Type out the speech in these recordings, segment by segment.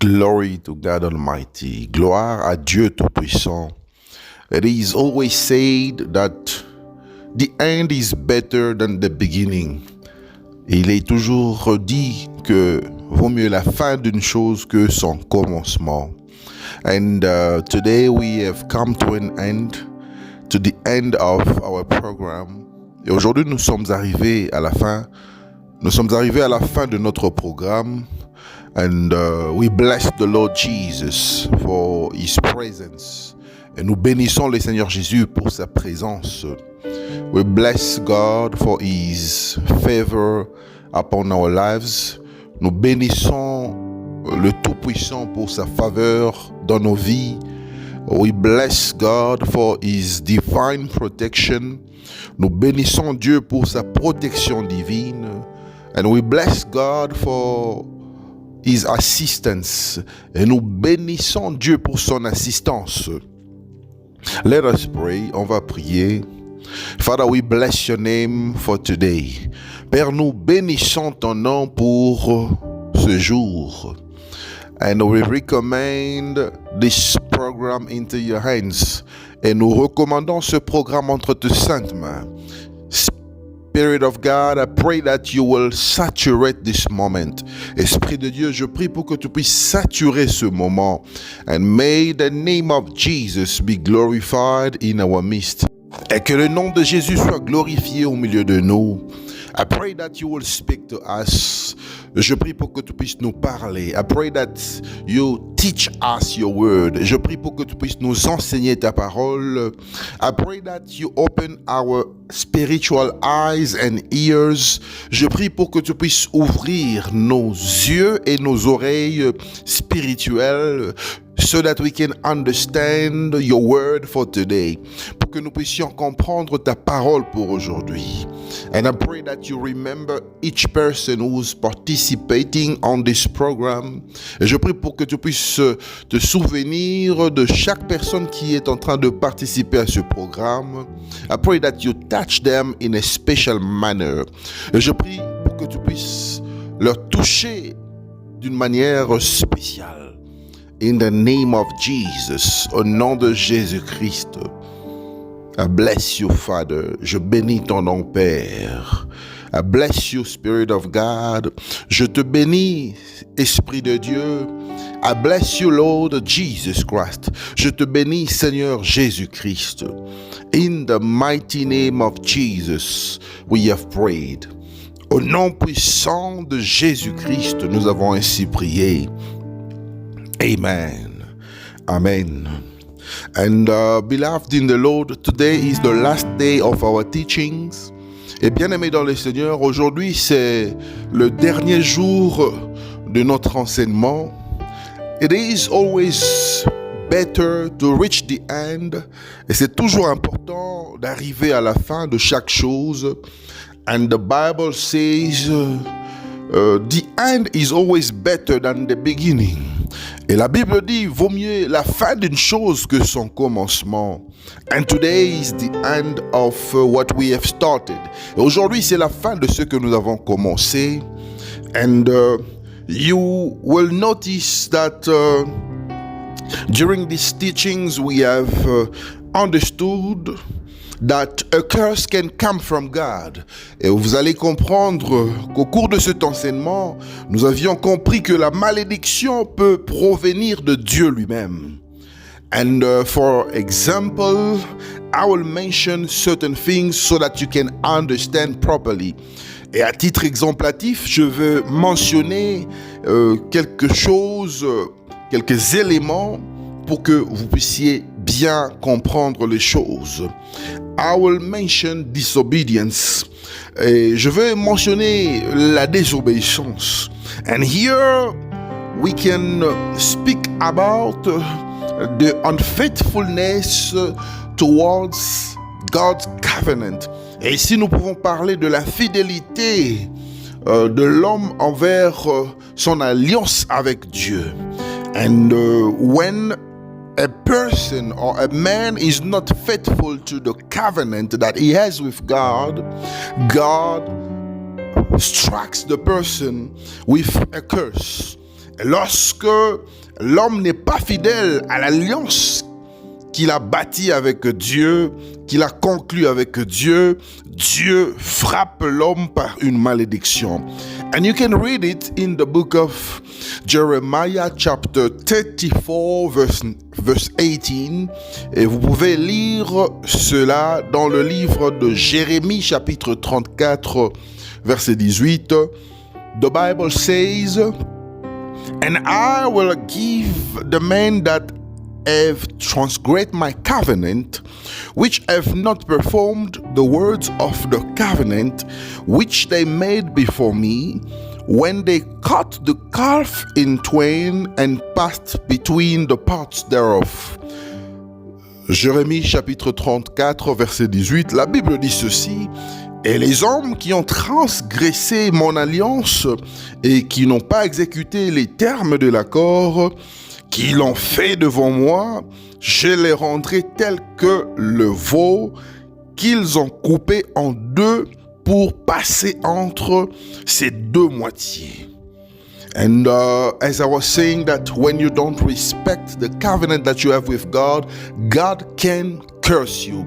Glory to God Almighty. Gloire à Dieu Tout-Puissant. It is always said that the end is better than the beginning. Il est toujours dit que vaut mieux la fin d'une chose que son commencement. And today we have come to an end, to the end of our program. Et aujourd'hui nous sommes arrivés à la fin. Nous sommes arrivés à la fin de notre programme. And we bless the Lord Jesus for His presence. Et nous bénissons le Seigneur Jésus pour sa présence. We bless God for His favor upon our lives. Nous bénissons le Tout-Puissant pour sa faveur dans nos vies. We bless God for His divine protection. Nous bénissons Dieu pour sa protection divine. And we bless God for His assistance. Et nous bénissons Dieu pour son assistance. Let us pray. On va prier. Father, we bless your name for today. Père, nous bénissons ton nom pour ce jour. And we recommend this program into your hands. Et nous recommandons ce programme entre tes saintes mains. Spirit of God, I pray that you will saturate this moment. Esprit de Dieu, je prie pour que tu puisses saturer ce moment. And may the name of Jesus be glorified in our midst. Et que le nom de Jésus soit glorifié au milieu de nous. I pray that you will speak to us. Je prie pour que tu puisses nous parler. I pray that you teach us your word. Je prie pour que tu puisses nous enseigner ta parole. I pray that you open our spiritual eyes and ears. Je prie pour que tu puisses ouvrir nos yeux et nos oreilles spirituelles, so that we can understand your word for today. Pour que nous puissions comprendre ta parole pour aujourd'hui. And I pray that you remember each person who's participating on this program. Et je prie pour que tu puisses te souvenir de chaque personne qui est en train de participer à ce programme. I pray that you touch them in a special manner. Et je prie pour que tu puisses leur toucher d'une manière spéciale. In the name of Jesus, au nom de Jésus-Christ. I bless you, Father. Je bénis ton nom, Père. I bless you, Spirit of God. Je te bénis, Esprit de Dieu. I bless you, Lord Jesus Christ. Je te bénis, Seigneur Jésus-Christ. In the mighty name of Jesus, we have prayed. Au nom puissant de Jésus-Christ, nous avons ainsi prié. Amen. Amen. And beloved in the Lord, today is the last day of our teachings. Et bien-aimés dans le Seigneur, aujourd'hui c'est le dernier jour de notre enseignement. It is always better to reach the end. Et c'est toujours important d'arriver à la fin de chaque chose. And the Bible says, the end is always better than the beginning. Et la Bible dit, vaut mieux la fin d'une chose que son commencement. And today is the end of what we have started. Et aujourd'hui, c'est la fin de ce que nous avons commencé. And you will notice that during these teachings, we have understood that a curse can come from God. Et vous allez comprendre qu'au cours de cet enseignement, nous avions compris que la malédiction peut provenir de Dieu lui-même. And for example, I will mention certain things so that you can understand properly. Et à titre exemplatif, je veux mentionner quelque chose, quelques éléments pour que vous puissiez bien comprendre les choses. I will mention disobedience. Et je vais mentionner la désobéissance. And here we can speak about the unfaithfulness towards God's covenant. Et ici nous pouvons parler de la fidélité de l'homme envers son alliance avec Dieu. And when a person or a man is not faithful to the covenant that he has with God, God strikes the person with a curse. lorsque l'homme n'est pas fidèle à l'alliance qu'il a bâtie avec Dieu, qu'il a conclue avec Dieu, Dieu frappe l'homme par une malédiction. And you can read it in the book of Jeremiah chapter 34 verse 18. Et vous pouvez lire cela dans le livre de Jérémie chapitre 34 verset 18. The Bible says, "And I will give the man that have transgressed my covenant, which have not performed the words of the covenant which they made before me, when they cut the calf in twain and passed between the parts thereof." Jérémie chapitre 34 verset 18, la Bible dit ceci: "Et les hommes qui ont transgressé mon alliance et qui n'ont pas exécuté les termes de l'accord, qui l'ont fait devant moi, je les rendrai tels que le veau qu'ils ont coupé en deux pour passer entre ces deux moitiés." And as I was saying that when you don't respect the covenant that you have with God, God can curse you.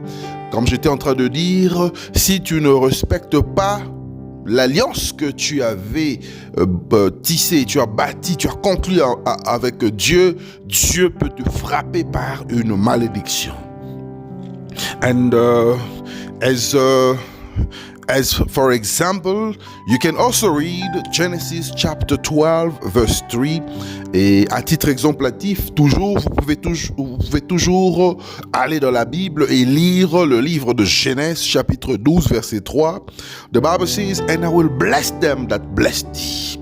Comme j'étais en train de dire, si tu ne respectes pas l'alliance que tu avais tissée, tu as bâti, tu as conclu avec Dieu, Dieu peut te frapper par une malédiction. And as for example, you can also read Genesis chapter 12 verse 3. Et à titre exemplatif, vous pouvez toujours aller dans la Bible et lire le livre de Genèse chapitre 12 verset 3. The Bible says, "And I will bless them that bless thee,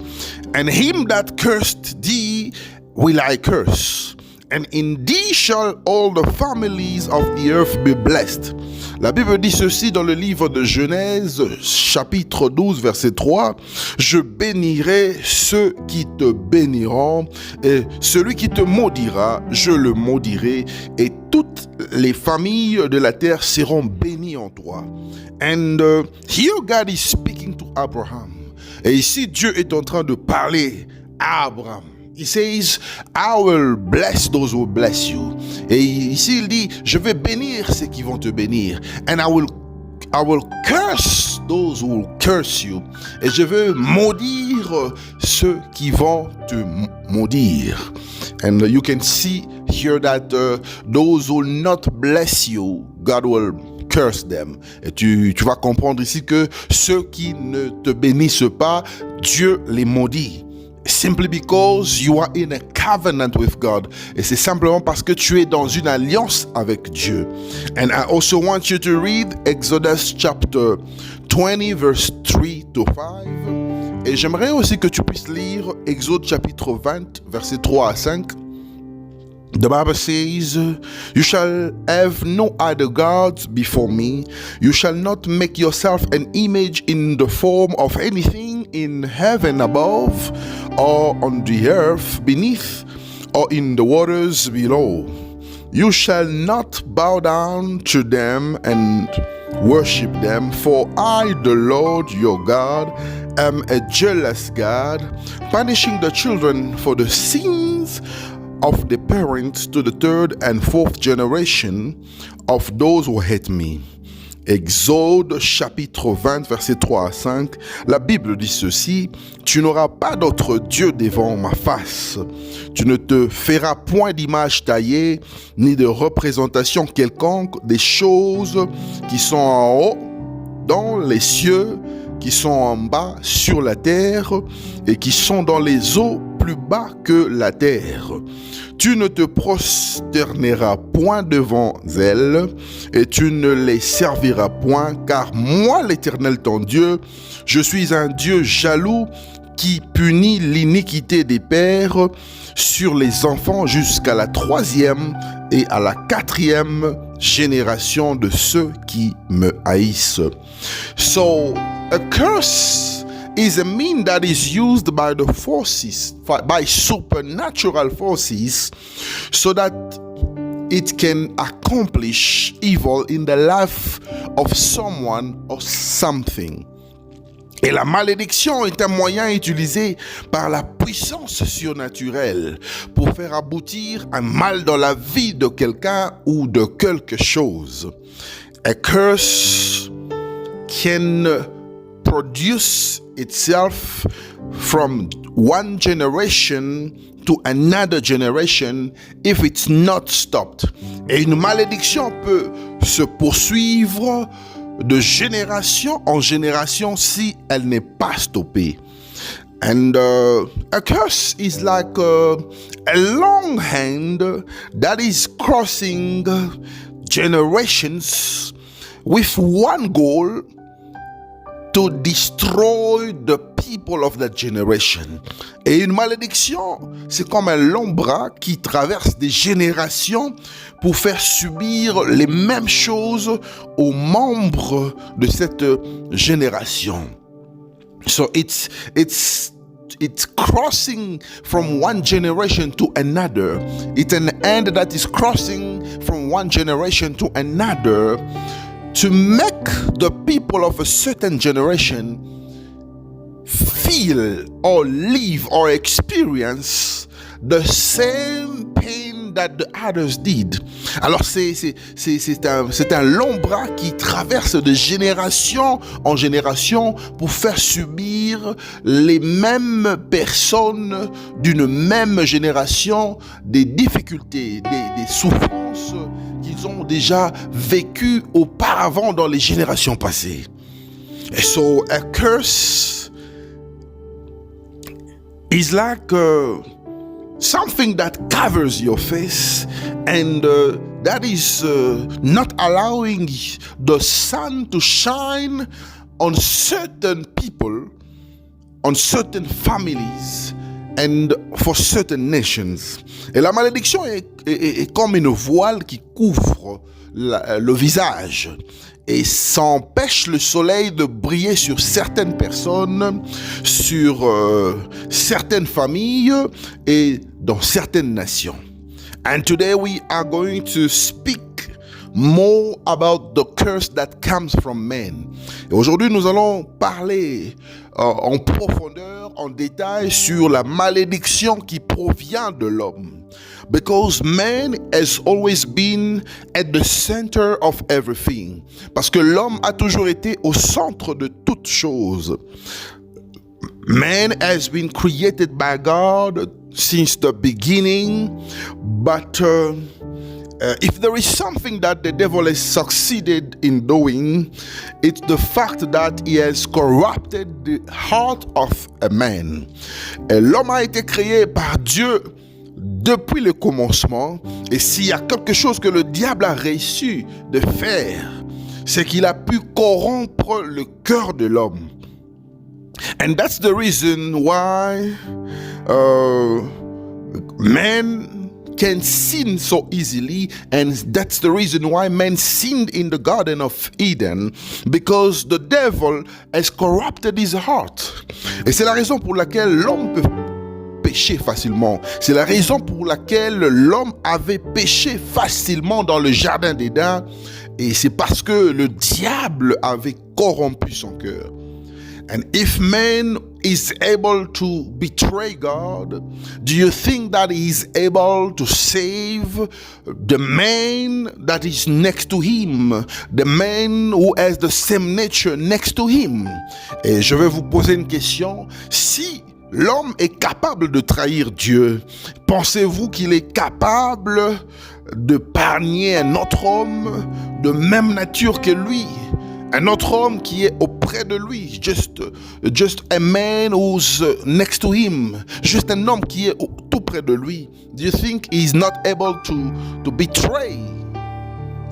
and him that cursed thee will I curse, and in thee shall all the families of the earth be blessed." La Bible dit ceci dans le livre de Genèse, chapitre 12, verset 3. « Je bénirai ceux qui te béniront, et celui qui te maudira, je le maudirai, et toutes les familles de la terre seront bénies en toi. » And here God is speaking to Abraham. Et ici, Dieu est en train de parler à Abraham. He says, "I will bless those who bless you." Et ici, il dit, je vais bénir ceux qui vont te bénir. And I will curse those who will curse you. Et je vais maudire ceux qui vont te maudire. And you can see here that those who will not bless you, God will curse them. Et tu vas comprendre ici que ceux qui ne te bénissent pas, Dieu les maudit. Simply because you are in a covenant with God. Et c'est simplement parce que tu es dans une alliance avec Dieu. And I also want you to read Exodus chapter 20 verse 3 to 5. Et j'aimerais aussi que tu puisses lire Exode chapitre 20 verset 3 à 5. The Bible says, "You shall have no other gods before me. You shall not make yourself an image in the form of anything in heaven above, or on the earth beneath, or in the waters below. You shall not bow down to them and worship them, for I, the Lord your God, am a jealous God, punishing the children for the sins of the parents to the third and fourth generation of those who hate me." Exode chapitre 20 verset 3 à 5. La Bible dit ceci: "Tu n'auras pas d'autre Dieu devant ma face. Tu ne te feras point d'image taillée, ni de représentation quelconque des choses qui sont en haut dans les cieux, qui sont en bas sur la terre, et qui sont dans les eaux plus bas que la terre. Tu ne te prosterneras point devant elles, et tu ne les serviras point, car moi, l'Éternel ton Dieu, je suis un Dieu jaloux qui punit l'iniquité des pères sur les enfants jusqu'à la 3e et à la 4e génération de ceux qui me haïssent." So, a curse is a mean that is used by the forces, by supernatural forces, so that it can accomplish evil in the life of someone or something. Et la malédiction est un moyen utilisé par la puissance surnaturelle pour faire aboutir un mal dans la vie de quelqu'un ou de quelque chose. A curse can produce itself from one generation to another generation if it's not stopped. Et une malédiction peut se poursuivre de génération en génération si elle n'est pas stoppée. And a curse is like a long hand that is crossing generations with one goal: to destroy the people of that generation. Et une malédiction, c'est comme un long bras qui traverse des générations pour faire subir les mêmes choses aux membres de cette génération. So it's crossing from one generation to another. It's an hand that is crossing from one generation to another to make the people of a certain generation feel or live or experience the same pain that the others did. Alors c'est un long bras qui traverse de génération en génération pour faire subir les mêmes personnes d'une même génération des difficultés, des souffrances qu'ils ont déjà vécues auparavant dans les générations passées. And so a curse is like something that covers your face and that is not allowing the sun to shine on certain people, on certain families and for certain nations. Et la malédiction est comme une voile qui couvre le visage et ça empêche le soleil de briller sur certaines personnes, sur certaines familles et dans certaines nations. And today we are going to speak more about the curse that comes from men. Et aujourd'hui, nous allons parler en profondeur, en détail sur la malédiction qui provient de l'homme. Because man has always been at the center of everything. Parce que l'homme a toujours été au centre de toutes choses. Man has been created by God since the beginning, but if there is something that the devil has succeeded in doing, it's the fact that he has corrupted the heart of a man. Et l'homme a été créé par Dieu depuis le commencement, et s'il y a quelque chose que le diable a réussi de faire, c'est qu'il a pu corrompre le cœur de l'homme. And that's the reason why men can sin so easily, and that's the reason why men sinned in the Garden of Eden, because the devil has corrupted his heart. Et c'est la raison pour laquelle l'homme peut pécher facilement. C'est la raison pour laquelle l'homme avait péché facilement dans le jardin d'Éden, et c'est parce que le diable avait corrompu son cœur. And if man is able to betray God, do you think that he is able to save the man that is next to him, the man who has the same nature next to him? Et je vais vous poser une question. Si l'homme est capable de trahir Dieu, pensez-vous qu'il est capable de pargner un autre homme de même nature que lui? Un autre homme qui est auprès de lui, just a man who's next to him, juste un homme qui est tout près de lui. Do you think he's not able to betray?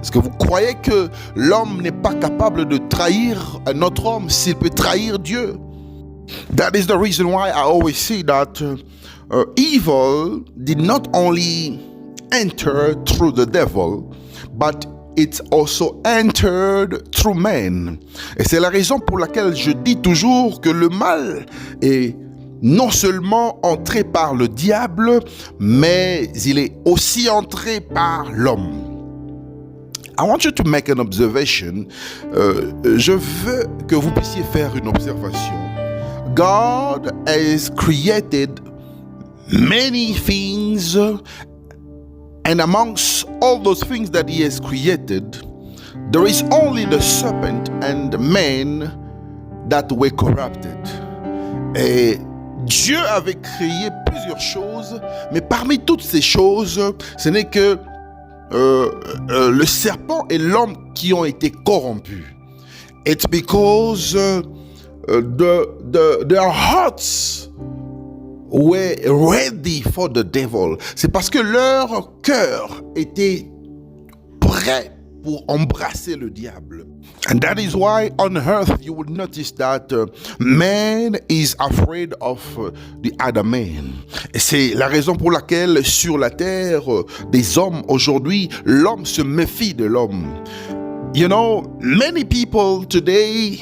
Est-ce que vous croyez que l'homme n'est pas capable de trahir un autre homme s'il peut trahir Dieu? That is the reason why I always say that evil did not only enter through the devil, but it also entered through man. Et c'est la raison pour laquelle je dis toujours que le mal est non seulement entré par le diable, mais il est aussi entré par l'homme. I want you to make an observation. Je veux que vous puissiez faire une observation. God has created many things, and amongst all those things that he has created, there is only the serpent and man that were corrupted. Et Dieu avait créé plusieurs choses, mais parmi toutes ces choses, ce n'est que le serpent et l'homme qui ont été corrompus. It's because their hearts were ready for the devil. C'est parce que leur cœur était prêt pour embrasser le diable. And that is why on earth you will notice that man is afraid of the other man. Et c'est la raison pour laquelle sur la terre des hommes aujourd'hui, l'homme se méfie de l'homme. You know, many people today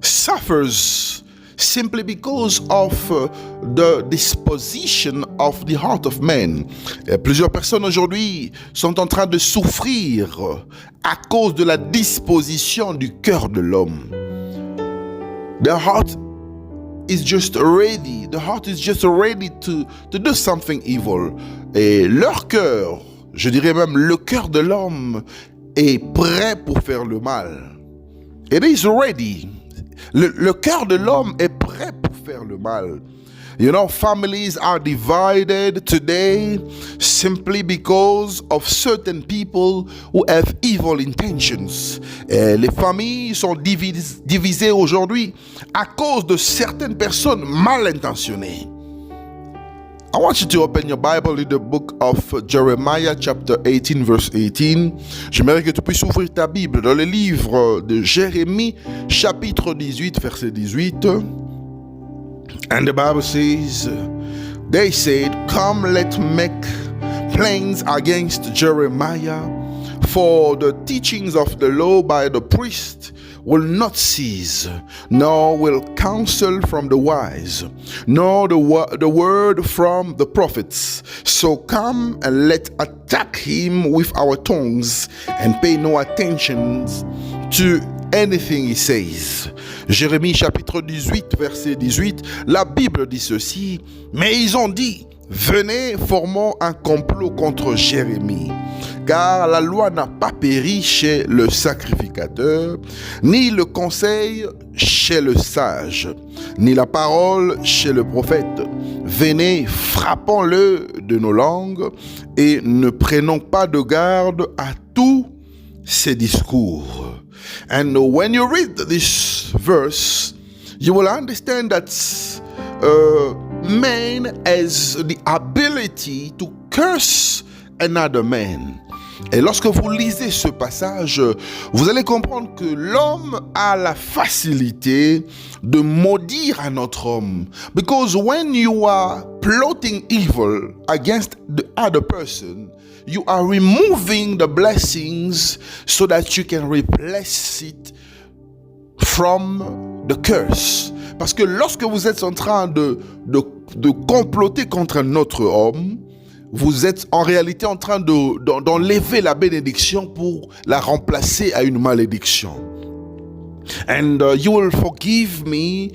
suffers simply because of the disposition of the heart of man. Plusieurs personnes aujourd'hui sont en train de souffrir à cause de la disposition du cœur de l'homme. Their heart is just ready. The heart is just ready to do something evil. Et leur cœur, je dirais même le cœur de l'homme, est prêt pour faire le mal. It is ready. Le cœur de l'homme est prêt pour faire le mal. You know, families are divided today simply because of certain people who have evil intentions. Et les familles sont divisées aujourd'hui à cause de certaines personnes mal intentionnées. I want you to open your Bible in the book of Jeremiah chapter 18 verse 18. J'aimerais que tu puisses ouvrir ta Bible dans le livre de Jérémie chapitre 18 verset 18. And the Bible says, they said, come, let's make plans against Jeremiah, for the teachings of the law by the priest will not cease, nor will counsel from the wise, nor the word from the prophets. So come and let attack him with our tongues and pay no attention to anything he says. Jérémie chapitre 18 verset 18, la Bible dit ceci, mais ils ont dit, venez, formons un complot contre Jérémie, car la loi n'a pas péri chez le sacrificateur, ni le conseil chez le sage, ni la parole chez le prophète. Venez, frappons-le de nos langues et ne prenons pas de garde à tous ses discours. And when you read this verse, you will understand that man has the ability to curse another man. Et lorsque vous lisez ce passage, vous allez comprendre que l'homme a la facilité de maudire un autre homme. Because when you are plotting evil against the other person, you are removing the blessings so that you can replace it from the curse. Parce que lorsque vous êtes en train de comploter contre un autre homme, vous êtes en réalité en train d'enlever la bénédiction pour la remplacer à une malédiction. And you will forgive me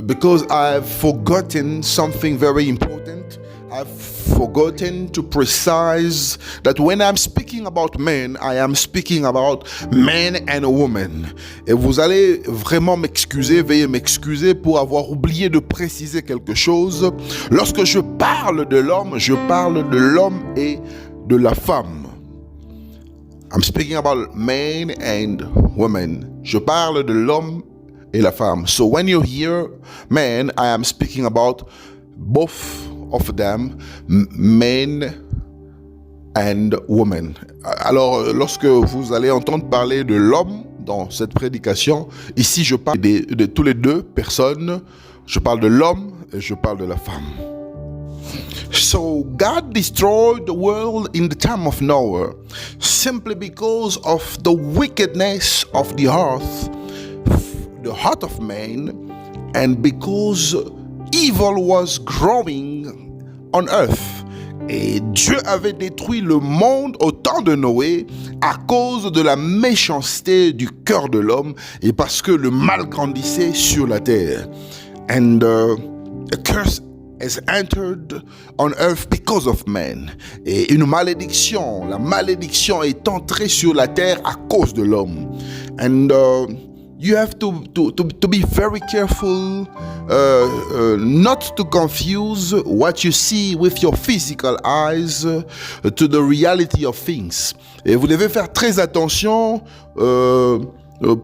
because I've forgotten something very important. I've forgotten to precise that when I'm speaking about men, I am speaking about men and women. Et vous allez vraiment m'excuser, veuillez m'excuser pour avoir oublié de préciser quelque chose. Lorsque je parle de l'homme, je parle de l'homme et de la femme. I'm speaking about men and women. Je parle de l'homme et la femme. So when you hear men, I am speaking about both of them, men and women. Alors, lorsque vous allez entendre parler de l'homme dans cette prédication, ici je parle de tous les deux personnes. Je parle de l'homme et je parle de la femme. So God destroyed the world in the time of Noah simply because of the wickedness of the heart of man, and because evil was growing on earth. Et Dieu avait détruit le monde au temps de Noé à cause de la méchanceté du cœur de l'homme et parce que le mal grandissait sur la terre. And a curse has entered on earth because of man. Et une malédiction, la malédiction est entrée sur la terre à cause de l'homme. And you have to be very careful not to confuse what you see with your physical eyes to the reality of things. Et vous devez faire très attention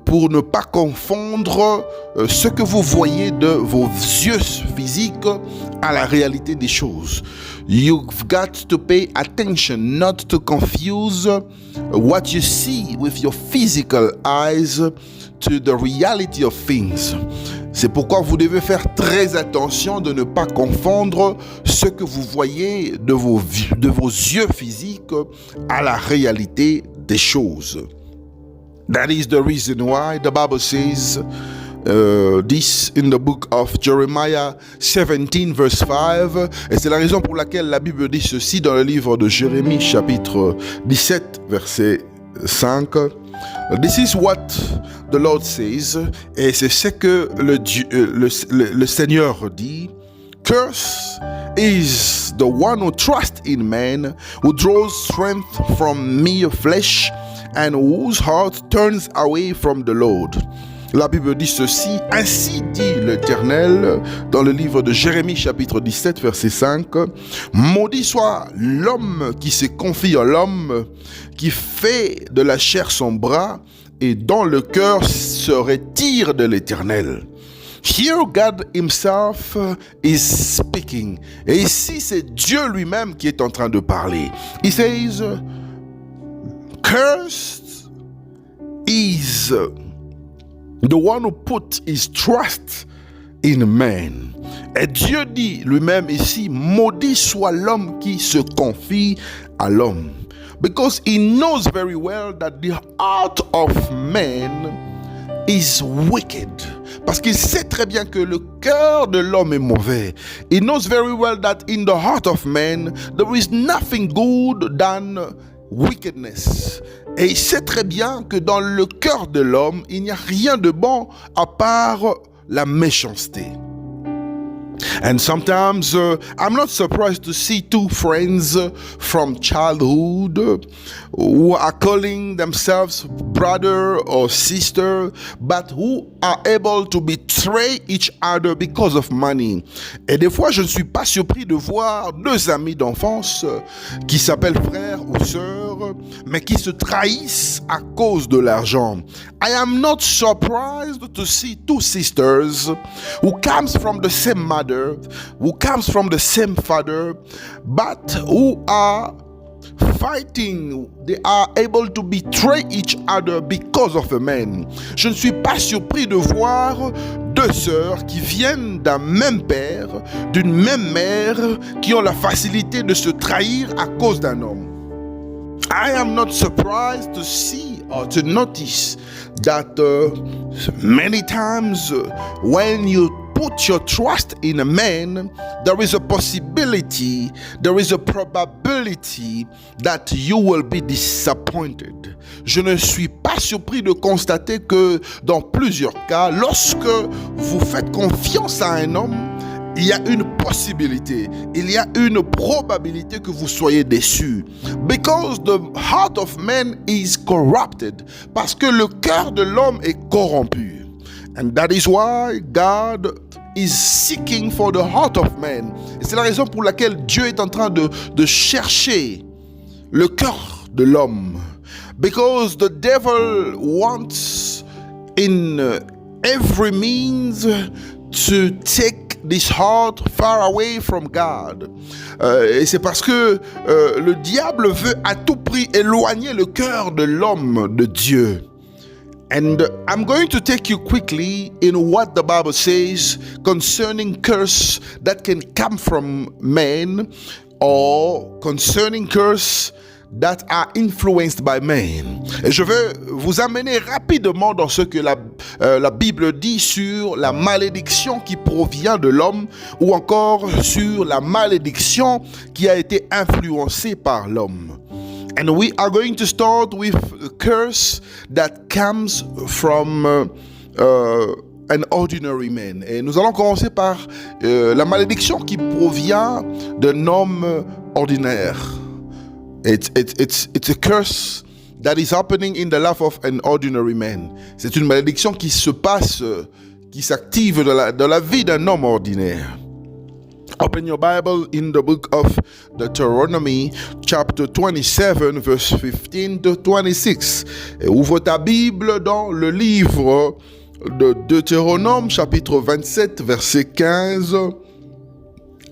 pour ne pas confondre ce que vous voyez de vos yeux physiques à la réalité des choses. You've got to pay attention not to confuse what you see with your physical eyes to the reality of things. C'est pourquoi vous devez faire très attention de ne pas confondre ce que vous voyez de vos yeux physiques à la réalité des choses. That is the reason why the Bible says this in the book of Jeremiah 17 verse 5. Et c'est la raison pour laquelle la Bible dit ceci dans le livre de Jérémie chapitre 17 verset 5. This is what the Lord says. Et c'est ce que le Seigneur dit. Curse is the one who trusts in man, who draws strength from mere flesh, and whose heart turns away from the Lord. La Bible dit ceci, ainsi dit l'Éternel dans le livre de Jérémie chapitre 17 verset 5, maudit soit l'homme qui se confie en l'homme, qui fait de la chair son bras et dont le cœur se retire de l'Éternel. Here God himself is speaking. Et ici c'est Dieu lui-même qui est en train de parler. He says, cursed is the one who put his trust in man. Et Dieu dit lui-même ici, maudit soit l'homme qui se confie à l'homme. Because he knows very well that the heart of man is wicked. Parce qu'il sait très bien que le cœur de l'homme est mauvais. He knows very well that in the heart of man there is nothing good than wickedness. Et il sait très bien que dans le cœur de l'homme, il n'y a rien de bon à part la méchanceté. And sometimes I'm not surprised to see two friends from childhood who are calling themselves brother or sister, but who are able to betray each other because of money. Et des fois, je ne suis pas surpris de voir deux amis d'enfance qui s'appellent frères ou sœurs, mais qui se trahissent à cause de l'argent. I am not surprised to see two sisters who comes from the same mother, who comes from the same father, but who are fighting. They are able to betray each other because of a man. Je ne suis pas surpris de voir deux sœurs qui viennent d'un même père, d'une même mère, qui ont la facilité de se trahir à cause d'un homme. I am not surprised to see or to notice that many times when you put your trust in a man, there is a possibility, there is a probability that you will be disappointed. Je ne suis pas surpris de constater que dans plusieurs cas, lorsque vous faites confiance à un homme, il y a une possibilité, il y a une probabilité que vous soyez déçus. Because the heart of man is corrupted. Parce que le cœur de l'homme est corrompu. And that is why God is seeking for the heart of man. Et c'est la raison pour laquelle Dieu est en train de chercher le cœur de l'homme. Because the devil wants in every means to take this heart far away from God. Et c'est parce que le diable veut à tout prix éloigner le cœur de l'homme de Dieu. And I'm going to take you quickly in what the Bible says concerning curse that can come from man, or concerning curse that are influenced by men. Et je veux vous amener rapidement dans ce que la Bible dit sur la malédiction qui provient de l'homme ou encore sur la malédiction qui a été influencée par l'homme. And we are going to start with a curse that comes from an ordinary man. Et nous allons commencer par la malédiction qui provient d'un homme ordinaire. It's a curse that is happening in the life of an ordinary man. C'est une malédiction qui se passe, qui s'active dans la vie d'un homme ordinaire. Open your Bible in the book of Deuteronomy, chapter 27, verse 15 to 26. Et ouvre ta Bible dans le livre de Deutéronome, chapitre 27, verset 15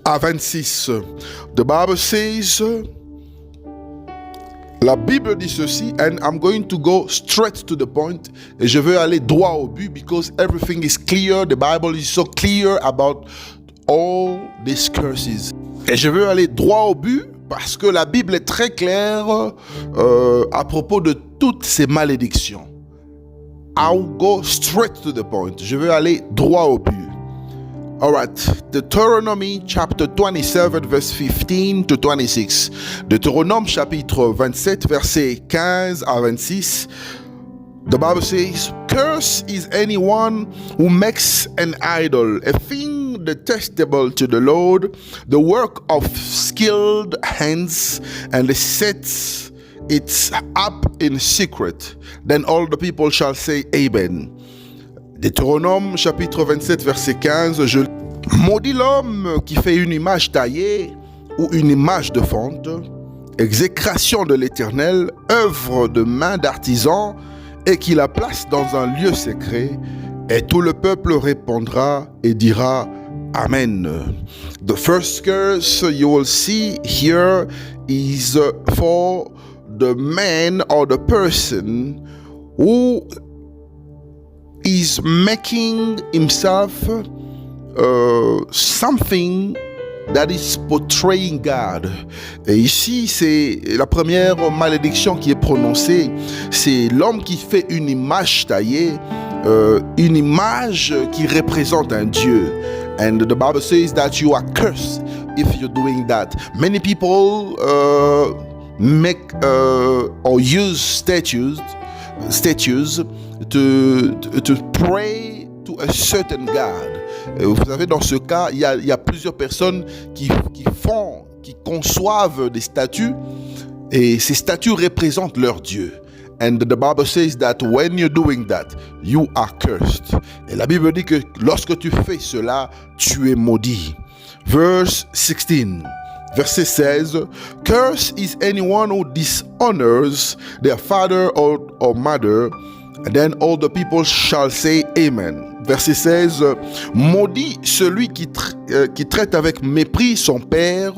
à 26. The Bible says, la Bible dit ceci, and I'm going to go straight to the point, et je veux aller droit au but, because everything is clear. The Bible is so clear about all these curses. Et je veux aller droit au but parce que la Bible est très claire à propos de toutes ces malédictions. I'll go straight to the point. Je veux aller droit au but. Alright, Deuteronomy chapter 27 verse 15 to 26. Deutéronome chapitre 27 verset 15 à 26. The Bible says, "Curse is anyone who makes an idol, a thing detestable to the Lord, the work of skilled hands, and sets it up in secret. Then all the people shall say Amen." Deutéronome chapitre 27 verset 15, je maudis l'homme qui fait une image taillée ou une image de fonte, exécration de l'Éternel, œuvre de main d'artisan, et qui la place dans un lieu secret, et tout le peuple répondra et dira Amen. The first curse you will see here is for the man or the person who is making himself something that is portraying God. Et ici, c'est la première malédiction qui est prononcée. C'est l'homme qui fait une image taillée, une image qui représente un Dieu. And the Bible says that you are cursed if you're doing that. Many people make or use statues to pray to a certain God. Vous savez, dans ce cas, il y a plusieurs personnes qui conçoivent des statues, et ces statues représentent leur Dieu. And the Bible says that when you're doing that, you are cursed. Et la Bible dit que lorsque tu fais cela, tu es maudit. Verse 16. Verset 16, "Curse is anyone who dishonors their father or mother, and then all the people shall say Amen." Verset 16, "Maudit celui qui traite avec mépris son père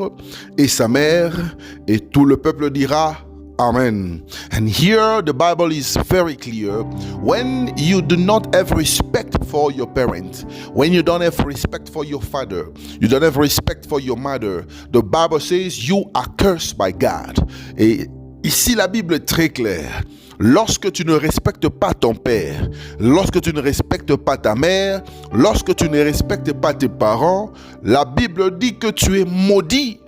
et sa mère, et tout le peuple dira Amen." And here the Bible is very clear. When you do not have respect for your parents, when you don't have respect for your father, you don't have respect for your mother, the Bible says you are cursed by God. Et ici la Bible est très claire. Lorsque tu ne respectes pas ton père, lorsque tu ne respectes pas ta mère, lorsque tu ne respectes pas tes parents, la Bible dit que tu es maudit.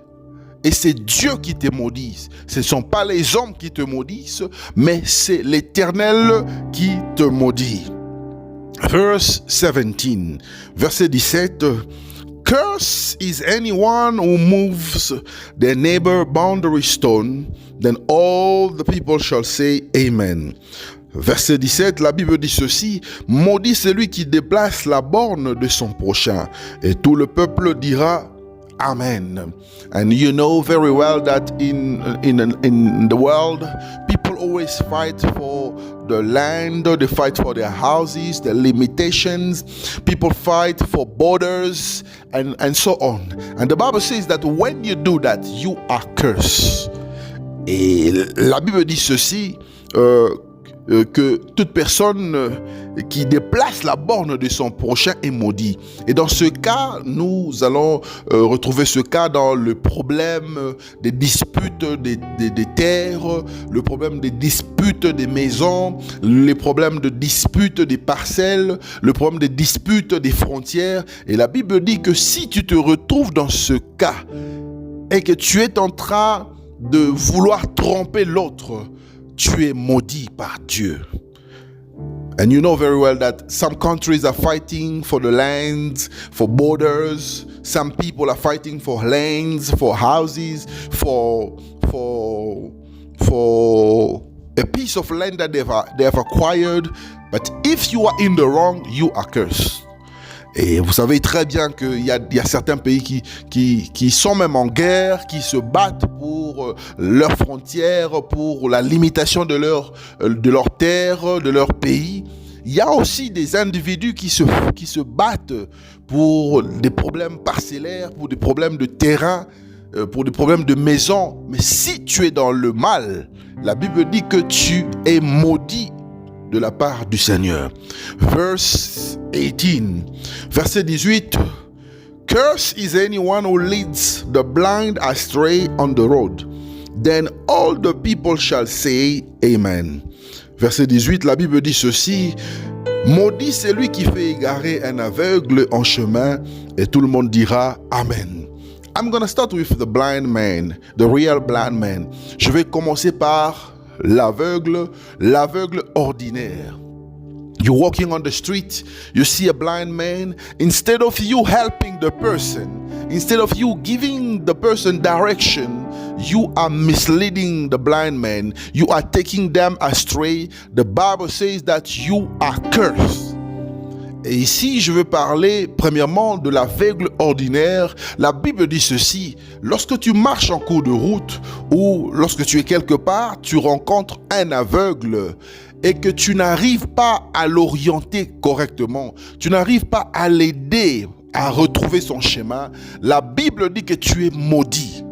Et c'est Dieu qui te maudit. Ce ne sont pas les hommes qui te maudissent, mais c'est l'Éternel qui te maudit. Verse 17, verset 17. "Curse is anyone who moves their neighbor boundary stone, then all the people shall say Amen." Verset 17, la Bible dit ceci: "Maudit celui qui déplace la borne de son prochain, et tout le peuple dira Amen." And you know very well that in the world, people always fight for the land, they fight for their houses, the limitations, people fight for borders, and so on. And the Bible says that when you do that, you are cursed. Et la Bible dit ceci, que toute personne qui déplace la borne de son prochain est maudit. Et dans ce cas, nous allons retrouver ce cas dans le problème des disputes des terres, le problème des disputes des maisons, les problèmes de disputes des parcelles, le problème des disputes des frontières. Et la Bible dit que si tu te retrouves dans ce cas et que tu es en train de vouloir tromper l'autre, tu es maudit par Dieu. And you know very well that some countries are fighting for the lands, for borders. Some people are fighting for lands, for houses, for a piece of land that they have acquired. But if you are in the wrong, you are cursed. Et vous savez très bien qu'il y a certains pays qui sont même en guerre, qui se battent pour leurs frontières, pour la limitation de leurs terres, de leur pays. Il y a aussi des individus qui se battent pour des problèmes parcellaires, pour des problèmes de terrain, pour des problèmes de maison. Mais si tu es dans le mal, la Bible dit que tu es maudit de la part du Seigneur. Verse 18, verset 18. Curse is anyone who leads the blind astray on the road. Then all the people shall say Amen. Verset 18, la Bible dit ceci. Maudit celui qui fait égarer un aveugle en chemin, et tout le monde dira Amen. I'm going to start with the blind man, the real blind man. Je vais commencer par l'aveugle ordinaire. You're walking on the street, you see a blind man. Instead of you helping the person, instead of you giving the person direction, you are misleading the blind man. You are taking them astray. The Bible says that you are cursed. Et ici, je veux parler premièrement de l'aveugle ordinaire. La Bible dit ceci: lorsque tu marches en cours de route ou lorsque tu es quelque part, tu rencontres un aveugle et que tu n'arrives pas à l'orienter correctement, tu n'arrives pas à l'aider à retrouver son chemin, la Bible dit que tu es maudit.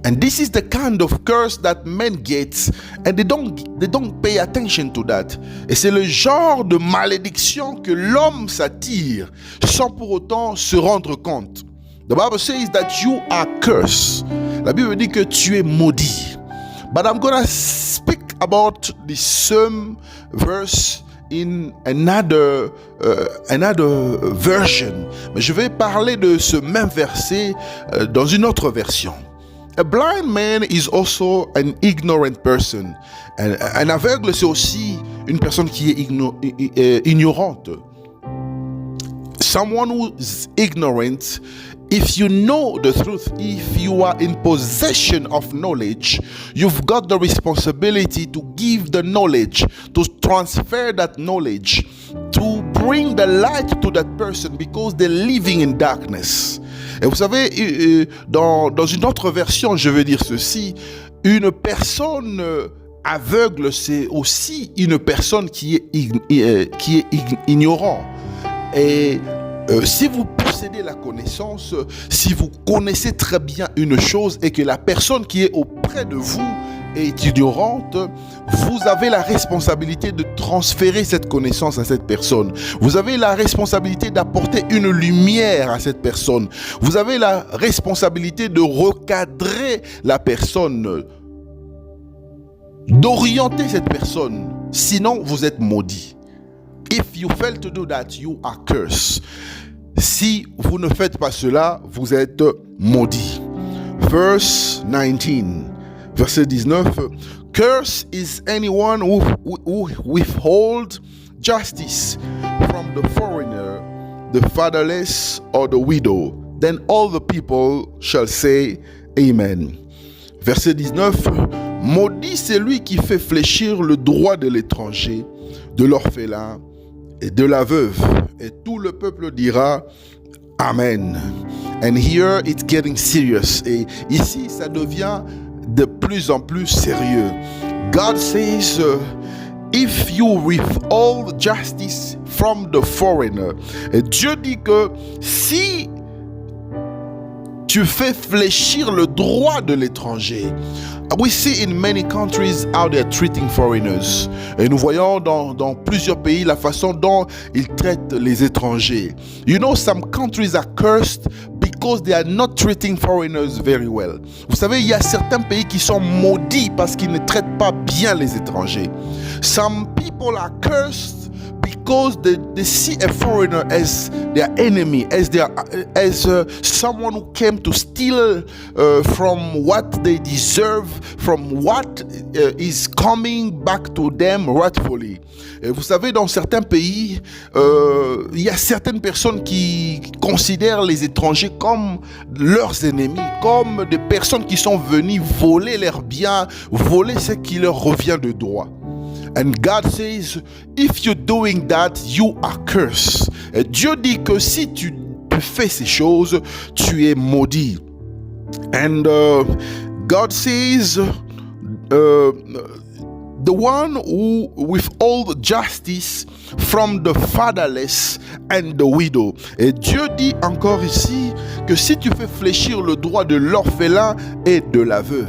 And this is the kind of curse that men get, and they don't pay attention to that. Et c'est le genre de malédiction que l'homme s'attire sans pour autant se rendre compte. The Bible says that you are cursed. La Bible dit que tu es maudit. But I'm gonna speak about the same verse in another version. Mais je vais parler de ce même verset dans une autre version. A blind man is also an ignorant person. Un aveugle, c'est aussi une personne qui est ignorante. Someone who is ignorant, if you know the truth, if you are in possession of knowledge, you've got the responsibility to give the knowledge, to transfer that knowledge, to bring the light to that person because they're living in darkness. Et vous savez, dans une autre version, je veux dire ceci, une personne aveugle, c'est aussi une personne qui est ignorante. Et si vous possédez la connaissance, si vous connaissez très bien une chose et que la personne qui est auprès de vous est ignorante, vous avez la responsabilité de transférer cette connaissance à cette personne. Vous avez la responsabilité d'apporter une lumière à cette personne. Vous avez la responsabilité de recadrer la personne, d'orienter cette personne. Sinon, vous êtes maudit. If you fail to do that, you are cursed. Si vous ne faites pas cela, vous êtes maudit. Verse 19. Verset 19, curse is anyone who withholds justice from the foreigner, the fatherless, or the widow. Then all the people shall say Amen. Verset 19, maudit celui qui fait fléchir le droit de l'étranger, de l'orphelin et de la veuve. Et tout le peuple dira Amen. And here it's getting serious. Et ici, ça devient de plus en plus sérieux. God says, if you withhold justice from the foreigner, et Dieu dit que si tu fais fléchir le droit de l'étranger. We see in many countries how they are treating foreigners. Et nous voyons dans plusieurs pays la façon dont ils traitent les étrangers. You know, some countries are cursed because they are not treating foreigners very well. Vous savez, il y a certains pays qui sont maudits parce qu'ils ne traitent pas bien les étrangers. Some people are cursed because they see a foreigner as their enemy, as someone who came to steal from what they deserve, from what is coming back to them rightfully. Et vous savez, dans certains pays, il y a certaines personnes qui considèrent les étrangers comme leurs ennemis, comme des personnes qui sont venues voler leurs biens, voler ce qui leur revient de droit. And God says, if you're doing that, you are cursed. Et Dieu dit que si tu fais ces choses, tu es maudit. And God says, the one who withhold justice from the fatherless and the widow. Et Dieu dit encore ici que si tu fais fléchir le droit de l'orphelin et de la veuve.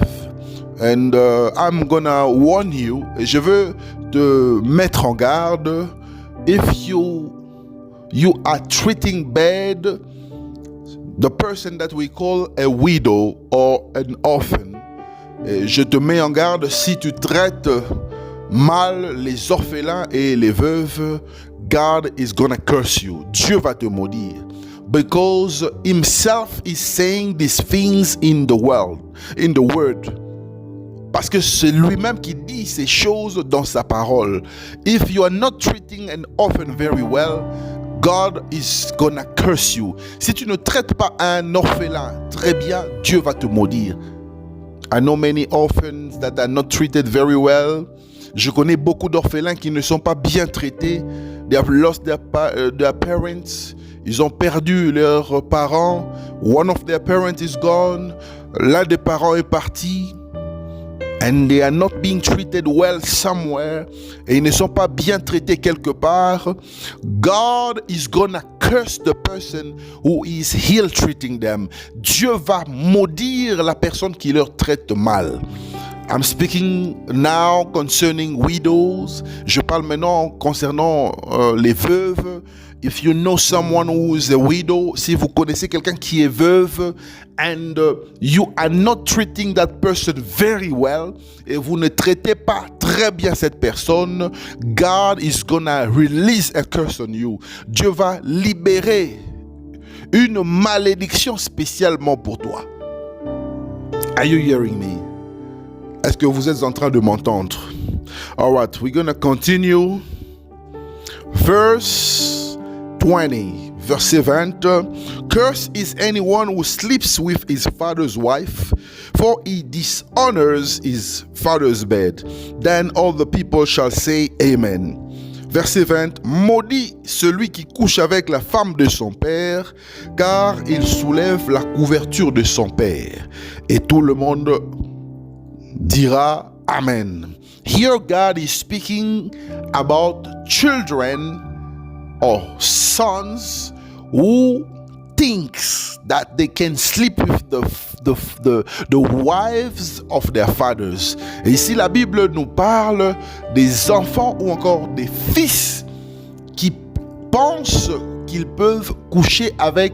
And I'm gonna warn you, et je veux te mettre en garde, if you are treating bad the person that we call a widow or an orphan, et je te mets en garde si tu traites mal les orphelins et les veuves, God is gonna curse you. Dieu va te maudire. Because himself is saying these things in the world, in the word. Parce que c'est lui-même qui dit ces choses dans sa parole. If you are not treating an orphan very well, God is gonna curse you. Si tu ne traites pas un orphelin très bien, Dieu va te maudire. I know many orphans that are not treated very well. Je connais beaucoup d'orphelins qui ne sont pas bien traités. They have lost their parents. Ils ont perdu leurs parents. One of their parents is gone. L'un des parents est parti. And they are not being treated well somewhere. Et ils ne sont pas bien traités quelque part. God is gonna curse the person who is ill treating them. Dieu va maudire la personne qui leur traite mal. I'm speaking now concerning widows. Je parle maintenant concernant les veuves. If you know someone who is a widow, si vous connaissez quelqu'un qui est veuve, and you are not treating that person very well, et vous ne traitez pas très bien cette personne, God is gonna release a curse on you. Dieu va libérer une malédiction spécialement pour toi. Are you hearing me? Est-ce que vous êtes en train de m'entendre? All right, we're gonna continue. Verse 20, verset 20. Cursed is anyone who sleeps with his father's wife, for he dishonors his father's bed. Then all the people shall say Amen. Verset 20. Maudit celui qui couche avec la femme de son père, car il soulève la couverture de son père. Et tout le monde dira Amen. Here God is speaking about children or sons who thinks that they can sleep with the wives of their fathers. Et ici la Bible nous parle des enfants ou encore des fils qui pensent qu'ils peuvent coucher avec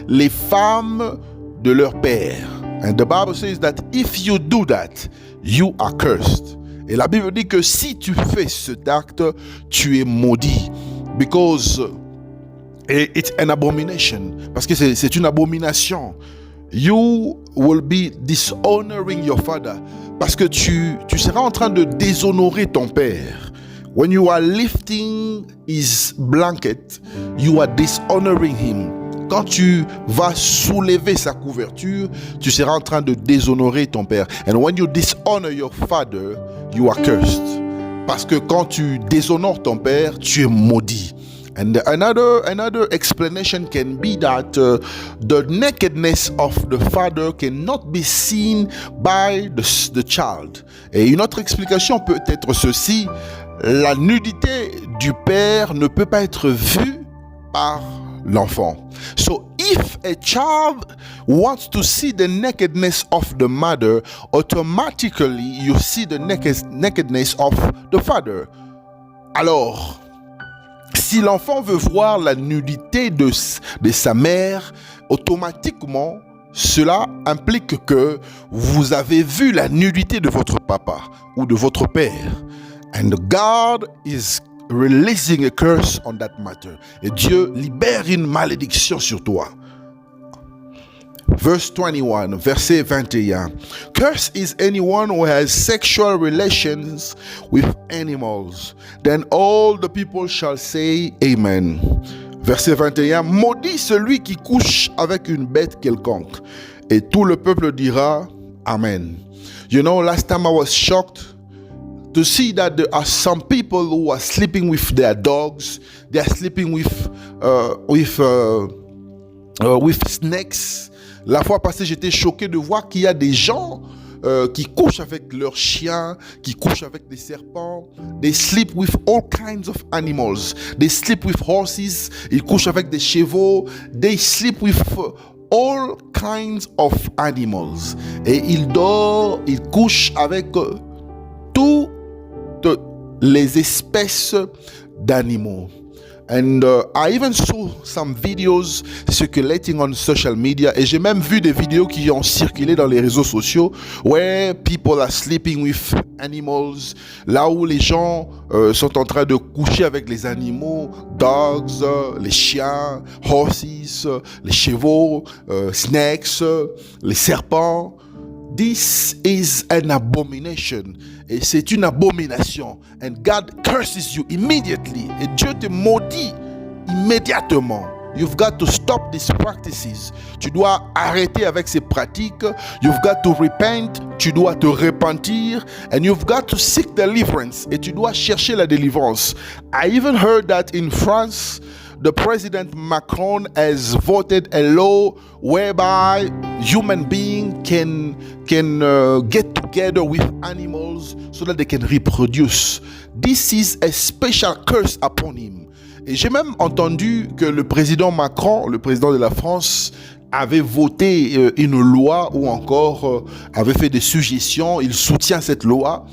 les femmes de leur père. And the Bible says that if you do that, you are cursed. Et la Bible dit que si tu fais cet acte, tu es maudit. Because it's an abomination. Parce que c'est une abomination. You will be dishonoring your father. Parce que tu seras en train de déshonorer ton père. When you are lifting his blanket, you are dishonoring him. Quand tu vas soulever sa couverture, tu seras en train de déshonorer ton père. And when you dishonor your father, you are cursed. Parce que quand tu déshonores ton père, tu es maudit. And another explanation can be that the nakedness of the father cannot be seen by the child. Et une autre explication peut être ceci: la nudité du père ne peut pas être vue par l'enfant. So if a child wants to see the nakedness of the mother, automatically you see the nakedness of the father. Alors, si l'enfant veut voir la nudité de sa mère, automatiquement, cela implique que vous avez vu la nudité de votre papa ou de votre père. And God is releasing a curse on that matter. Et Dieu libère une malédiction sur toi. Verse 21, verset 21. Cursed is anyone who has sexual relations with animals. Then all the people shall say Amen. Verset 21. Maudit celui qui couche avec une bête quelconque. Et tout le peuple dira Amen. You know, last time I was shocked to see that there are some people who are sleeping with their dogs. They are sleeping with snakes. La fois passée, j'étais choqué de voir qu'il y a des gens qui couchent avec leurs chiens, qui couchent avec des serpents. They sleep with all kinds of animals. They sleep with horses. Ils couchent avec des chevaux. They sleep with all kinds of animals. Et ils couchent avec toutes les espèces d'animaux. And I even saw some videos circulating on social media. Et j'ai même vu des vidéos qui ont circulé dans les réseaux sociaux where people are sleeping with animals. Là où les gens sont en train de coucher avec les animaux, dogs, les chiens, horses, les chevaux, snakes, les serpents. This is an abomination. Et c'est une abomination. And God curses you immediately. Et Dieu te maudit immédiatement. You've got to stop these practices. Tu dois arrêter avec ces pratiques. You've got to repent. Tu dois te repentir. And you've got to seek deliverance. Et tu dois chercher la délivrance. I even heard that in France, the President Macron has voted a law whereby human beings can get together with animals so that they can reproduce. This is a special curse upon him. Et j'ai même entendu que le président Macron, le président de la France, avait voté une loi ou encore avait fait des suggestions. Il soutient cette loi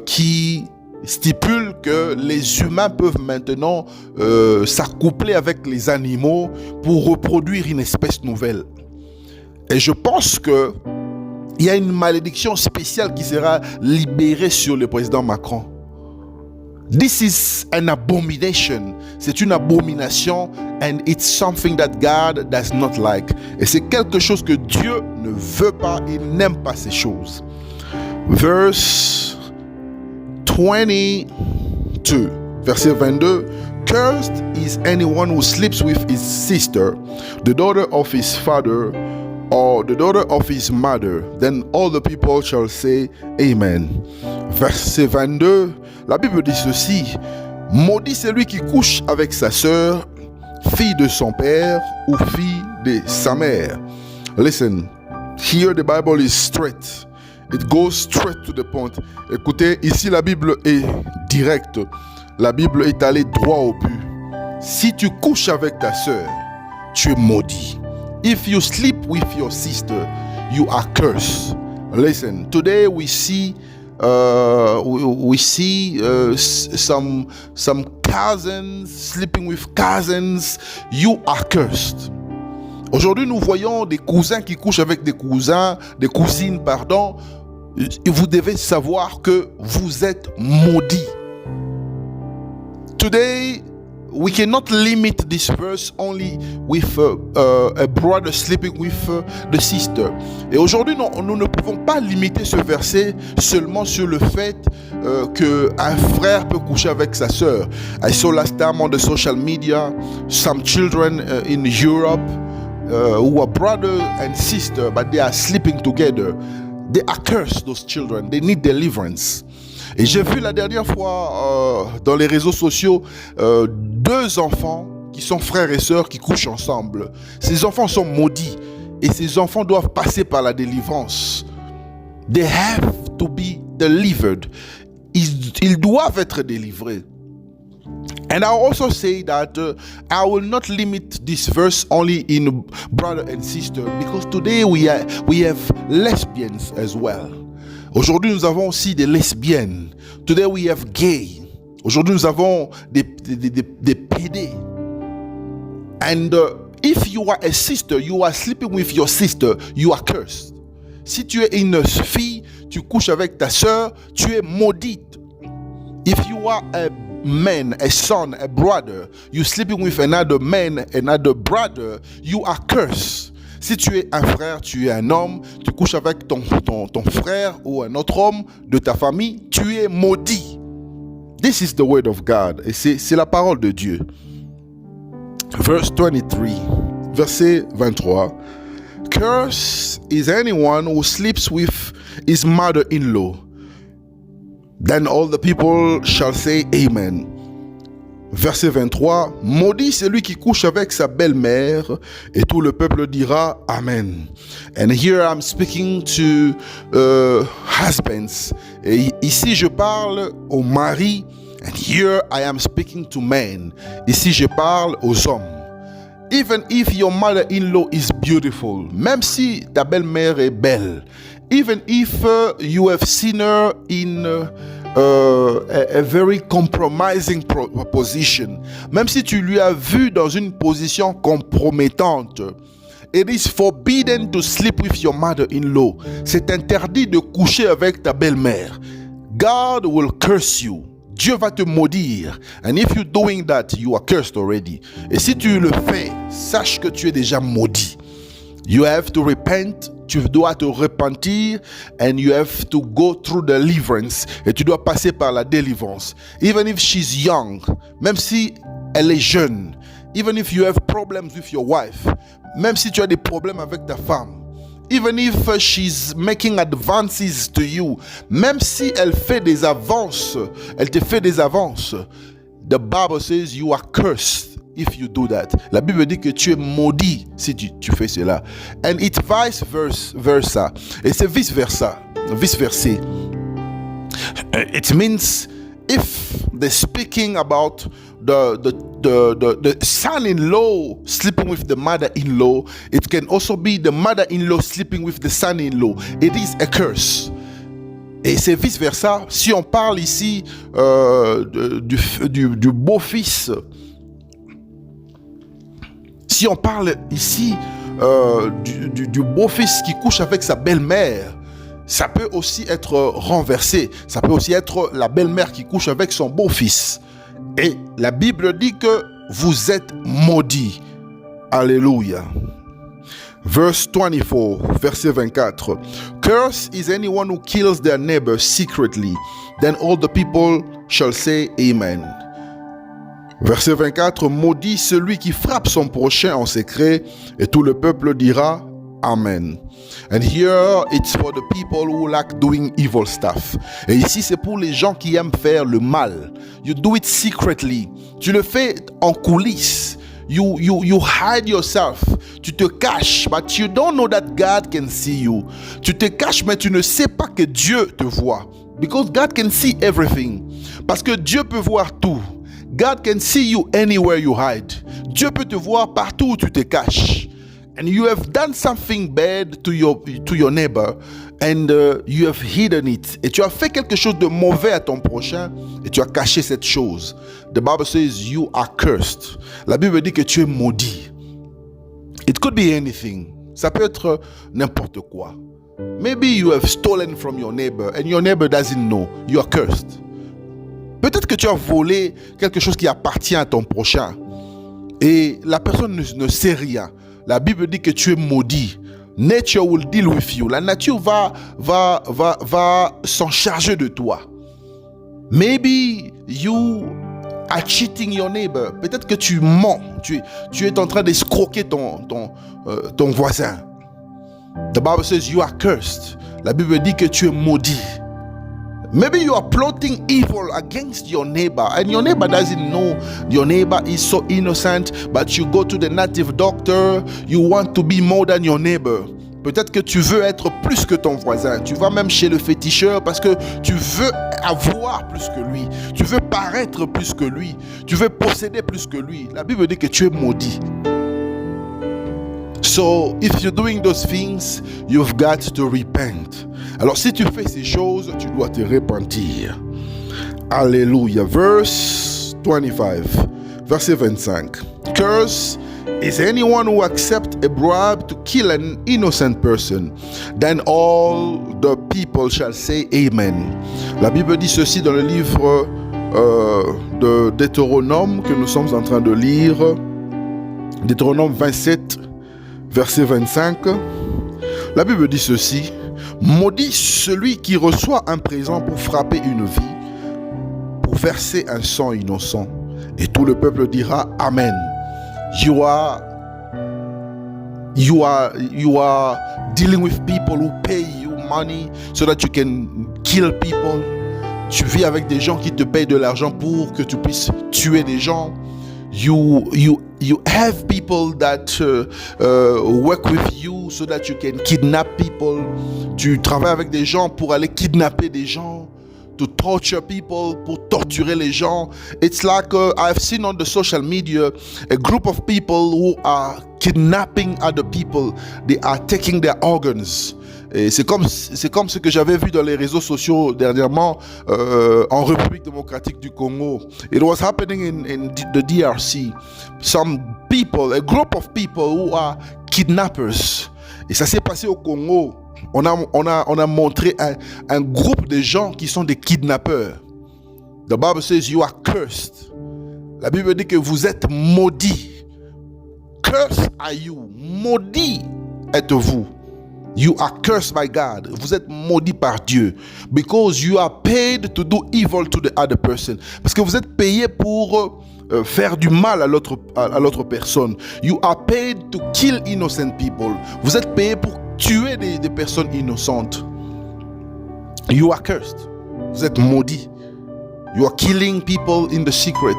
qui stipule que les humains peuvent maintenant s'accoupler avec les animaux pour reproduire une espèce nouvelle. Et je pense que il y a une malédiction spéciale qui sera libérée sur le président Macron. This is an abomination. C'est une abomination and it's something that God does not like. Et c'est quelque chose que Dieu ne veut pas, il n'aime pas ces choses. Verse 22, verset 22. Cursed is anyone who sleeps with his sister, the daughter of his father, or the daughter of his mother. Then all the people shall say Amen. Verset 22, la Bible dit ceci. Maudit celui qui couche avec sa sœur, fille de son père ou fille de sa mère. Listen, here the Bible is straight. It goes straight to the point. Écoutez, ici la Bible est directe. La Bible est allée droit au but. Si tu couches avec ta sœur, tu es maudit. If you sleep with your sister, you are cursed. Listen, today we see some cousins sleeping with cousins. You are cursed. Aujourd'hui, nous voyons des cousins qui couchent avec des cousines, pardon. Et vous devez savoir que vous êtes maudits. Today, we cannot limit this verse only with a brother sleeping with the sister. Et aujourd'hui, nous ne pouvons pas limiter ce verset seulement sur le fait qu'un frère peut coucher avec sa sœur. I saw last time on the social media some children in Europe who are brother and sister, but they are sleeping together. They are cursed, those children. They need deliverance. Et j'ai vu la dernière fois dans les réseaux sociaux 2 enfants qui sont frères et sœurs qui couchent ensemble. Ces enfants sont maudits et ces enfants doivent passer par la délivrance. They have to be delivered. Ils doivent être délivrés. And I'll also say that I will not limit this verse only in brother and sister, because today we have lesbians as well. Aujourd'hui, nous avons aussi des lesbiennes. Today we have gay. Aujourd'hui, nous avons des PD. And if you are a sister, you are sleeping with your sister, you are cursed. Si tu es une fille, tu couches avec ta sœur, tu es maudite. If you are a man, a son, a brother, you sleeping with another man, another brother, you are cursed. Si tu es un frère, tu es un homme, tu couches avec ton frère ou un autre homme de ta famille, tu es maudit. This is the word of God. Et c'est la parole de Dieu. Verse 23, verset 23. Cursed is anyone who sleeps with his mother-in-law. Then all the people shall say Amen. Verset 23. Maudit celui qui couche avec sa belle-mère, et tout le peuple dira Amen. And here I'm speaking to husbands. Et ici je parle aux maris. And here I am speaking to men. Ici je parle aux hommes. Even if your mother-in-law is beautiful, même si ta belle-mère est belle, even if you have seen her in a very compromising position, même si tu lui as vu dans une position compromettante, it is forbidden to sleep with your mother-in-law. C'est interdit de coucher avec ta belle-mère. God will curse you. Dieu va te maudire. And if you're doing that, you are cursed already. Et si tu le fais, sache que tu es déjà maudit. You have to repent. Tu dois te repentir. And you have to go through deliverance. Et tu dois passer par la délivrance. Even if she's young, même si elle est jeune. Even if you have problems with your wife. Même si tu as des problèmes avec ta femme. Even if she's making advances to you, même si elle fait des avances, elle te fait des avances, the Bible says you are cursed if you do that. La Bible dit que tu es maudit si tu fais cela. And it's vice versa. Et c'est vice versa. It means if they're speaking about the son-in-law sleeping with the mother-in-law, it can also be the mother-in-law sleeping with the son-in-law. It is a curse. Et c'est vice versa. Si on parle ici du beau-fils, si on parle ici du beau-fils qui couche avec sa belle-mère, ça peut aussi être renversé. Ça peut aussi être la belle-mère qui couche avec son beau-fils. Et la Bible dit que vous êtes maudits. Alléluia. Verse 24, verset 24. Cursed is anyone who kills their neighbor secretly. Then all the people shall say Amen. Verset 24. Maudit celui qui frappe son prochain en secret, et tout le peuple dira Amen. And here it's for the people who like doing evil stuff. Et ici c'est pour les gens qui aiment faire le mal. You do it secretly. Tu le fais en coulisses. You hide yourself. Tu te caches, but you don't know that God can see you. Tu te caches, mais tu ne sais pas que Dieu te voit. Because God can see everything. Parce que Dieu peut voir tout. God can see you anywhere you hide. Dieu peut te voir partout où tu te caches. And you have done something bad to your neighbor, and you have hidden it. Et tu as fait quelque chose de mauvais à ton prochain, et tu as caché cette chose. The Bible says you are cursed. La Bible dit que tu es maudit. It could be anything. Ça peut être n'importe quoi. Maybe you have stolen from your neighbor, and your neighbor doesn't know. You are cursed. Peut-être que tu as volé quelque chose qui appartient à ton prochain, et la personne ne sait rien. La Bible dit que tu es maudit. Nature will deal with you. La nature va s'en charger de toi. Maybe you are cheating your neighbor. Peut-être que tu mens. Tu es en train d'escroquer ton voisin. The Bible says you are cursed. La Bible dit que tu es maudit. Maybe you are plotting evil against your neighbor, and your neighbor doesn't know. Your neighbor is so innocent, but you go to the native doctor. You want to be more than your neighbor. Peut-être que tu veux être plus que ton voisin. Tu vas même chez le féticheur parce que tu veux avoir plus que lui. Tu veux paraître plus que lui. Tu veux posséder plus que lui. La Bible dit que tu es maudit. So, if you're doing those things, you've got to repent. Alors, si tu fais ces choses, tu dois te repentir. Alléluia. Verse 25. Verset 25. Curse is anyone who accepts a bribe to kill an innocent person. Then all the people shall say Amen. La Bible dit ceci dans le livre de Deutéronome que nous sommes en train de lire. Deutéronome 27, verset 25. La Bible dit ceci. Maudit celui qui reçoit un présent pour frapper une vie, pour verser un sang innocent. Et tout le peuple dira Amen. You are dealing with people who pay you money so that you can kill people. Tu vis avec des gens qui te payent de l'argent pour que tu puisses tuer des gens. You have people that work with you so that you can kidnap people. Tu travailles avec des gens pour aller kidnapper des gens. To torture people, pour torturer les gens. It's like I've seen on the social media a group of people who are kidnapping other people. They are taking their organs. Et c'est comme ce que j'avais vu dans les réseaux sociaux dernièrement en République démocratique du Congo. It was happening in the DRC. Some people, a group of people who are kidnappers. Et ça s'est passé au Congo. On a montré un groupe de gens qui sont des kidnappeurs. The Bible says you are cursed. La Bible dit que vous êtes maudits. Cursed are you. Maudit êtes-vous. You are cursed by God. Vous êtes maudit par Dieu. Because you are paid to do evil to the other person. Parce que vous êtes payé pour faire du mal à l'autre personne. You are paid to kill innocent people. Vous êtes payé pour tuer des personnes innocentes. You are cursed. Vous êtes maudit. You are killing people in the secret.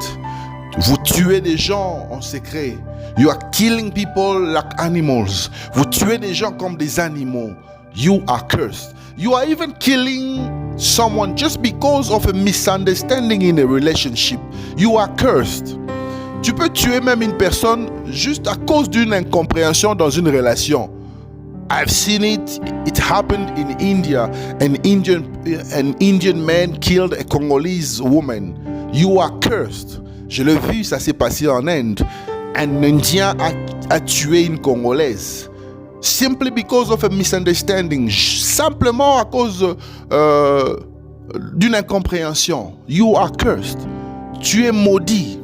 Vous tuez des gens en secret. You are killing people like animals. Vous tuez des gens comme des animaux. You are cursed. You are even killing someone just because of a misunderstanding in a relationship. You are cursed. Tu peux tuer même une personne juste à cause d'une incompréhension dans une relation. I've seen it. It happened in India. An Indian man killed a Congolese woman. You are cursed. Je l'ai vu, ça s'est passé en Inde. Un Indien a tué une Congolaise. Simply because of a misunderstanding. Simplement à cause d'une incompréhension. You are cursed. Tu es maudit.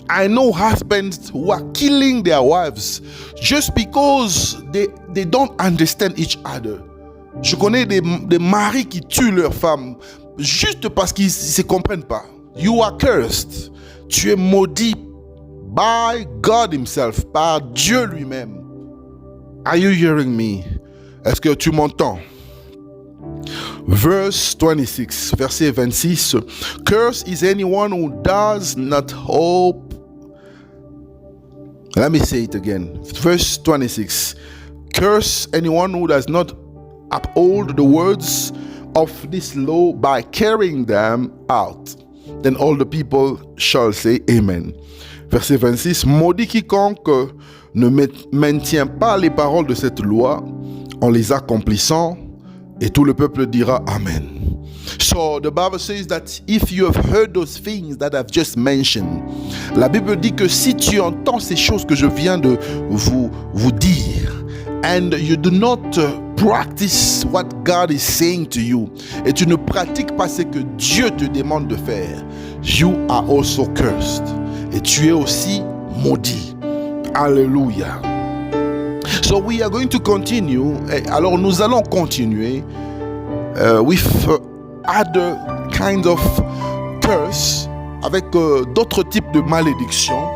I know husbands who are killing their wives just because they don't understand each other. Je connais des maris qui tuent leurs femmes juste parce qu'ils ne se comprennent pas. You are cursed. Tu es maudit by God himself, par Dieu lui-même. Are you hearing me? Est-ce que tu m'entends? Verse 26, verset 26. Curse is anyone who does not hope. Let me say it again. Verse 26. Curse anyone who does not uphold the words of this law by carrying them out. Then all the people shall say Amen. Verset 26. Maudit quiconque ne maintient pas les paroles de cette loi en les accomplissant, et tout le peuple dira Amen. So the Bible says that if you have heard those things that I've just mentioned, la Bible dit que si tu entends ces choses que je viens de vous dire, and you do not practice what God is saying to you, et tu ne pratiques pas ce que Dieu te demande de faire, you are also cursed. Et tu es aussi maudit. Alléluia. So we are going to continue. Alors nous allons continuer with other kinds of curse, avec d'autres types de malédictions.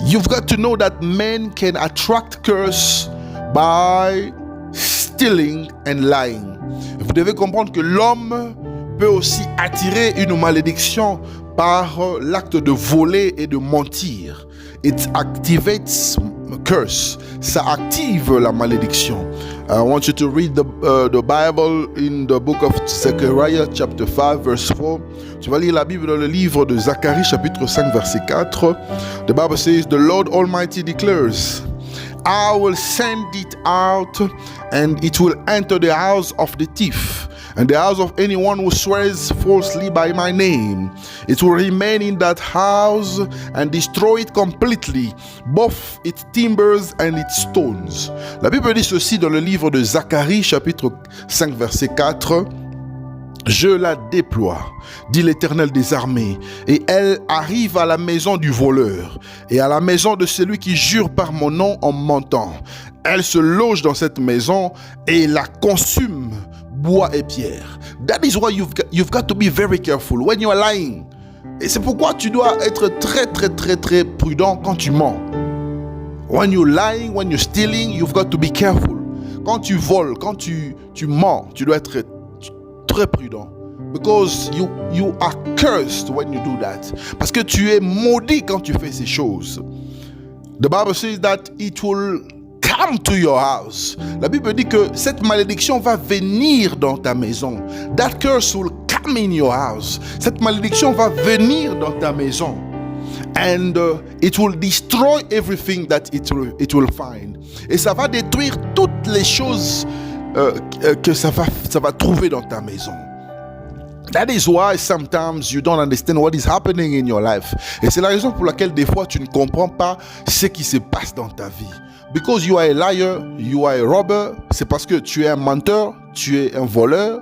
You've got to know that men can attract curse by stealing and lying. Vous devez comprendre que l'homme peut aussi attirer une malédiction par l'acte de voler et de mentir. It activates curse. Ça active la malédiction. I want you to read the Bible in the book of Zechariah chapter 5 verse 4. Tu vas lire la Bible dans le livre de Zacharie chapitre 5 verset 4. The Bible says, the Lord Almighty declares, I will send it out and it will enter the house of the thief and the house of anyone who swears falsely by my name. It will remain in that house and destroy it completely, both its timbers and its stones. La Bible dit ceci dans le livre de Zacharie, chapitre 5, verset 4. Je la déploie, dit l'Éternel des armées, et elle arrive à la maison du voleur et à la maison de celui qui jure par mon nom en mentant. Elle se loge dans cette maison et la consume, bois et pierre. That is why you've got to be very careful when you are lying. Et c'est pourquoi tu dois être très prudent quand tu mens. When you're lying, when you're stealing, you've got to be careful. Quand tu voles, quand tu mens, tu dois être très prudent. Because you are cursed when you do that. Parce que tu es maudit quand tu fais ces choses. The Bible says that it will come to your house. La Bible dit que cette malédiction va venir dans ta maison. That curse will come in your house. Cette malédiction va venir dans ta maison. And it will destroy everything that it will find. Et ça va détruire toutes les choses que ça va trouver dans ta maison. That is why sometimes you don't understand what is happening in your life. Et c'est la raison pour laquelle des fois tu ne comprends pas ce qui se passe dans ta vie. Because you are a liar, you are a robber. C'est parce que tu es un menteur, tu es un voleur.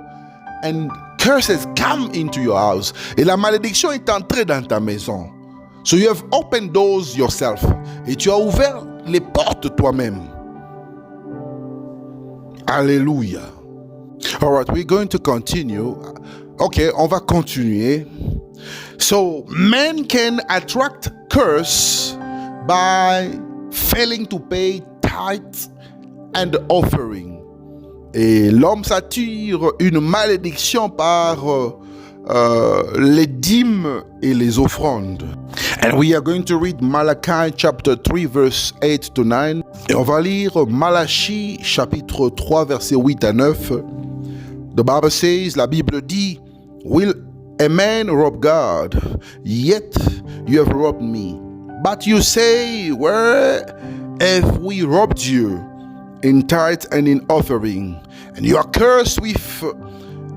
And curses come into your house. Et la malédiction est entrée dans ta maison. So you have opened doors yourself. Et tu as ouvert les portes toi-même. Alléluia. All right, we're going to continue. Ok, on va continuer. So, men can attract curse by failing to pay tithes and offering. Et l'homme s'attire une malédiction par les dîmes et les offrandes. And we are going to read Malachi chapter 3 verse 8 to 9. Et on va lire Malachie chapitre 3 verset 8 à 9. The Bible says, la Bible dit, will a man rob God? Yet you have robbed me. But you say, where have we robbed you? In tithe and in offering. And you are cursed with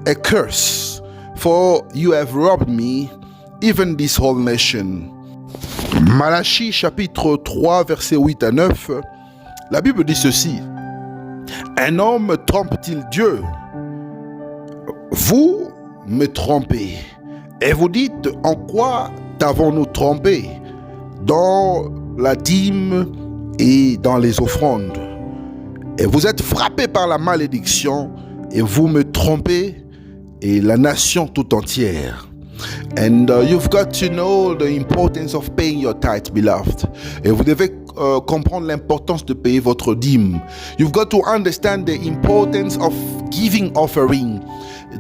a curse, for you have robbed me, even this whole nation. Malachie chapitre 3 verset 8 à 9. La Bible dit ceci. Un homme trompe-t-il Dieu? Vous me trompez. Et vous dites, en quoi t'avons-nous trompé? Dans la dîme et dans les offrandes. Et vous êtes frappés par la malédiction et vous me trompez et la nation tout entière. And you've got to know the importance of paying your tithe, beloved. Et vous devez comprendre l'importance de payer votre dîme. You've got to understand the importance of giving offering.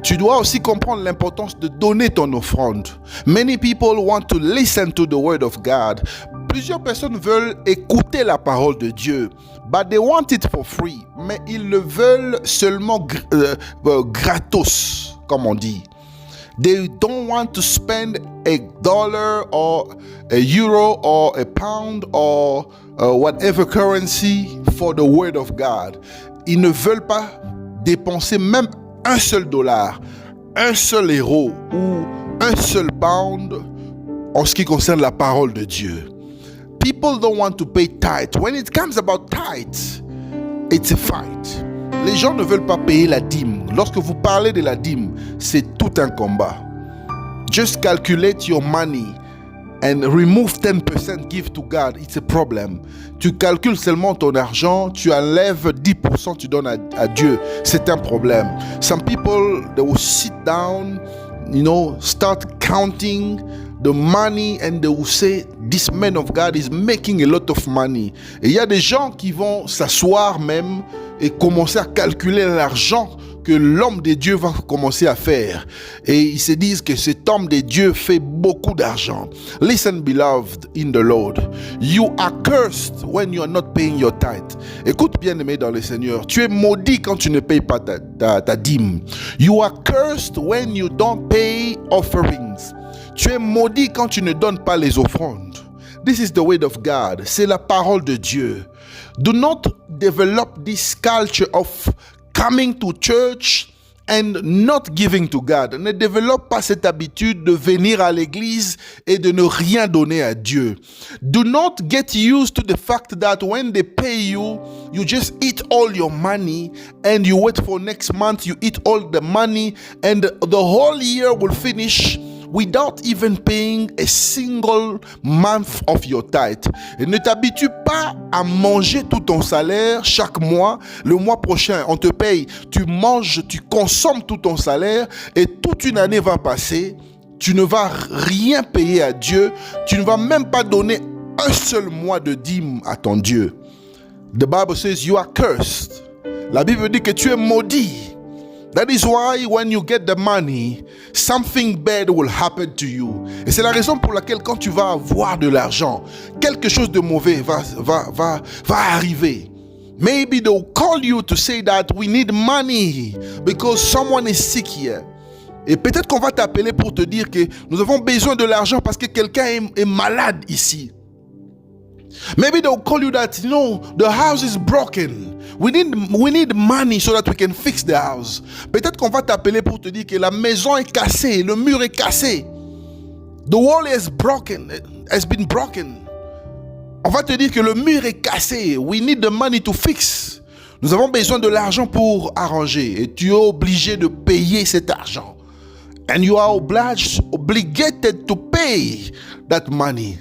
Tu dois aussi comprendre l'importance de donner ton offrande. Many people want to listen to the word of God. Plusieurs personnes veulent écouter la parole de Dieu, but they want it for free. Mais ils le veulent seulement gratos, comme on dit. They don't want to spend $1 or €1 or £1 or whatever currency for the word of God. Ils ne veulent pas dépenser même un seul dollar, un seul euro ou un seul pound en ce qui concerne la parole de Dieu. People don't want to pay tithe. When it comes about tithe, it's a fight. Les gens ne veulent pas payer la dîme. Lorsque vous parlez de la dîme, c'est tout un combat. Just calculate your money and remove 10% give to God. It's a problem. Tu calcules seulement ton argent, tu enlèves 10%, tu donnes à Dieu. C'est un problème. Some people, they will sit down, start counting the money and they will say, this man of God is making a lot of money. Et il y a des gens qui vont s'asseoir même et commencer à calculer l'argent que l'homme de Dieu va commencer à faire. Et ils se disent que cet homme de Dieu fait beaucoup d'argent. Listen, beloved in the Lord. You are cursed when you are not paying your tithe. Écoute, bien-aimé dans le Seigneur. Tu es maudit quand tu ne payes pas ta dîme. You are cursed when you don't pay offerings. Tu es maudit quand tu ne donnes pas les offrandes. This is the word of God. C'est la parole de Dieu. Do not develop this culture of coming to church and not giving to God. Ne développe pas cette habitude de venir à l'église et de ne rien donner à Dieu. Do not get used to the fact that when they pay you, you just eat all your money and you wait for next month, you eat all the money and the whole year will finish without even paying a single month of your tithe. Et ne t'habitue pas à manger tout ton salaire chaque mois. Le mois prochain, on te paye, tu manges, tu consommes tout ton salaire et toute une année va passer. Tu ne vas rien payer à Dieu. Tu ne vas même pas donner un seul mois de dîme à ton Dieu. The Bible says you are cursed. La Bible dit que tu es maudit. That is why when you get the money, something bad will happen to you. Et c'est la raison pour laquelle quand tu vas avoir de l'argent, quelque chose de mauvais va arriver. Maybe they'll call you to say that we need money because someone is sick here. Et peut-être qu'on va t'appeler pour te dire que nous avons besoin de l'argent parce que quelqu'un est malade ici. Maybe they'll call you that, the house is broken. We need money so that we can fix the house. Peut-être qu'on va t'appeler pour te dire que la maison est cassée, le mur est cassé. The wall has been broken. On va te dire que le mur est cassé. We need the money to fix. Nous avons besoin de l'argent pour arranger. Et tu es obligé de payer cet argent. And you are obligated to pay that money.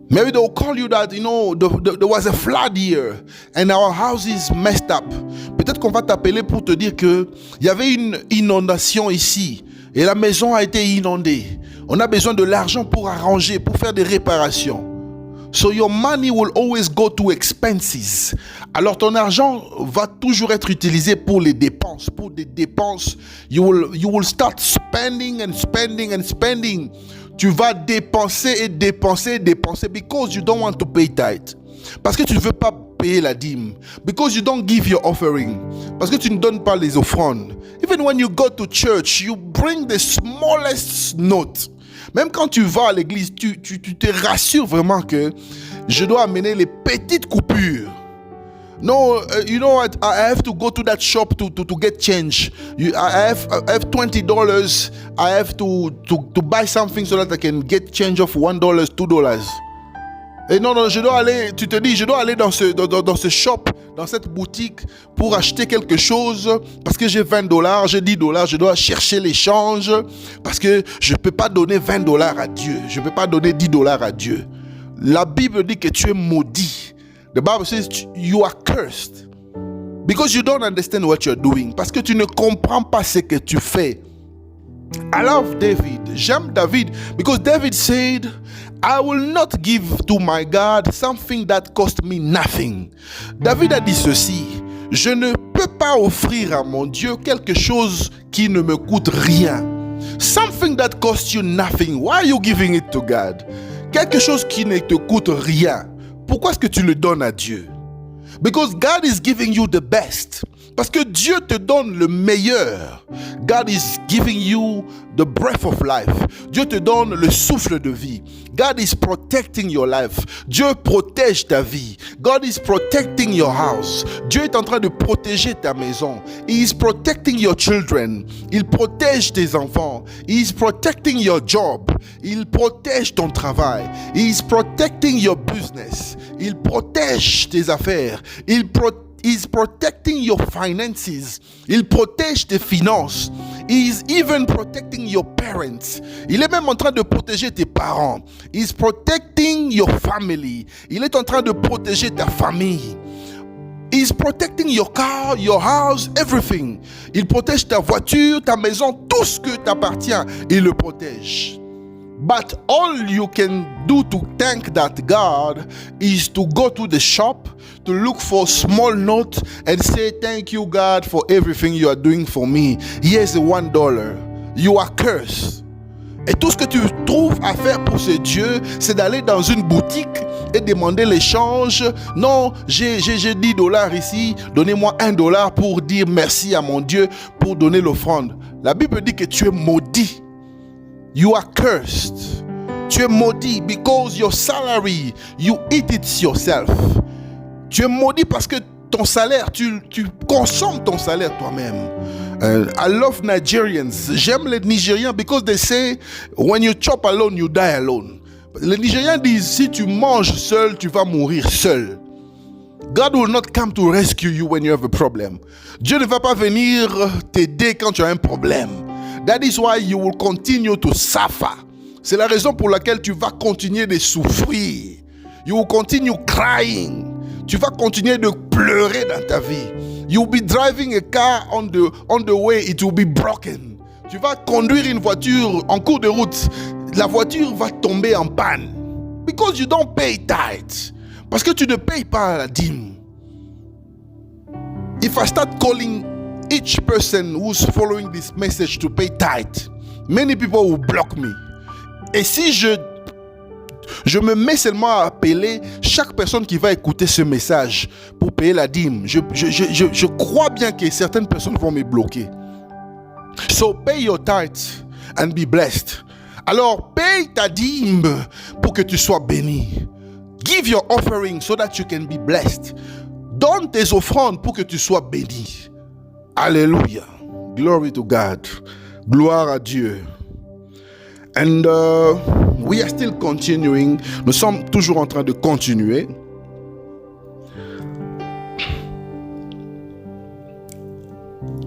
Maybe they'll call you that, there was a flood here and our house is messed up. Peut-être qu'on va t'appeler pour te dire que il y avait une inondation ici et la maison a été inondée. On a besoin de l'argent pour arranger, pour faire des réparations. So your money will always go to expenses. Alors ton argent va toujours être utilisé pour les dépenses. Pour des dépenses, you will start spending and spending and spending. Tu vas dépenser because you don't want to pay tithe. Parce que tu ne veux pas payer la dîme. Because you don't give your offering. Parce que tu ne donnes pas les offrandes. Even when you go to church, you bring the smallest note. Même quand tu vas à l'église, tu te rassures vraiment que je dois amener les petites coupures. No, you know what? I have to go to that shop to get change. I have $20. I have to buy something so that I can get change of $1, $2. Et non, je dois aller. Tu te dis, je dois aller dans ce shop, dans cette boutique pour acheter quelque chose parce que j'ai $20, j'ai $10. Je dois chercher l'échange parce que je peux pas donner $20 à Dieu. Je peux pas donner $10 à Dieu. La Bible dit que tu es maudit. The Bible says you are cursed because you don't understand what you're doing. Parce que tu ne comprends pas ce que tu fais. I love David. J'aime David because David said, I will not give to my God something that cost me nothing. David a dit ceci. Je ne peux pas offrir à mon Dieu quelque chose qui ne me coûte rien. Something that costs you nothing. Why are you giving it to God? Quelque chose qui ne te coûte rien. Pourquoi est-ce que tu le donnes à Dieu? Because God is giving you the best. Parce que Dieu te donne le meilleur. God is giving you the breath of life. Dieu te donne le souffle de vie. God is protecting your life. Dieu protège ta vie. God is protecting your house. Dieu est en train de protéger ta maison. He is protecting your children. Il protège tes enfants. He is protecting your job. Il protège ton travail. He is protecting your business. Il protège tes affaires. He's protecting your finances. Il protège tes finances. He is even protecting your parents. Il est même en train de protéger tes parents. He's protecting your family. Il est en train de protéger ta famille. He's protecting your car, your house, everything. Il protège ta voiture, ta maison, tout ce que t'appartient. Il le protège. But all you can do to thank that God is to go to the shop, to look for a small note and say, thank you God for everything you are doing for me. Here's the $1. You are cursed. Et tout ce que tu trouves à faire pour ce Dieu, c'est d'aller dans une boutique et demander l'échange. Non, j'ai $10 ici, donnez-moi $1 pour dire merci à mon Dieu, pour donner l'offrande. La Bible dit que tu es maudit. You are cursed. Tu es maudit because your salary, you eat it yourself. Tu es maudit parce que ton salaire, tu consommes ton salaire toi-même. I love Nigerians. J'aime les Nigériens because they say, when you chop alone, you die alone. Les Nigériens disent, si tu manges seul, tu vas mourir seul. God will not come to rescue you when you have a problem. Dieu ne va pas venir t'aider quand tu as un problème. That is why you will continue to suffer. C'est la raison pour laquelle tu vas continuer de souffrir. You will continue crying. Tu vas continuer de pleurer dans ta vie. You will be driving a car on the way, it will be broken. Tu vas conduire une voiture en cours de route. La voiture va tomber en panne. Because you don't pay tithe. Parce que tu ne payes pas la dîme. If I start calling each person who's following this message to pay tithe, many people will block me. Et si je me mets seulement à appeler chaque personne qui va écouter ce message pour payer la dîme, je crois bien que certaines personnes vont me bloquer. So pay your tithe and be blessed. Alors paye ta dîme pour que tu sois béni. Give your offering so that you can be blessed. Donne tes offrandes pour que tu sois béni. Alléluia. Glory to God. Gloire à Dieu. And we are still continuing. Nous sommes toujours en train de continuer.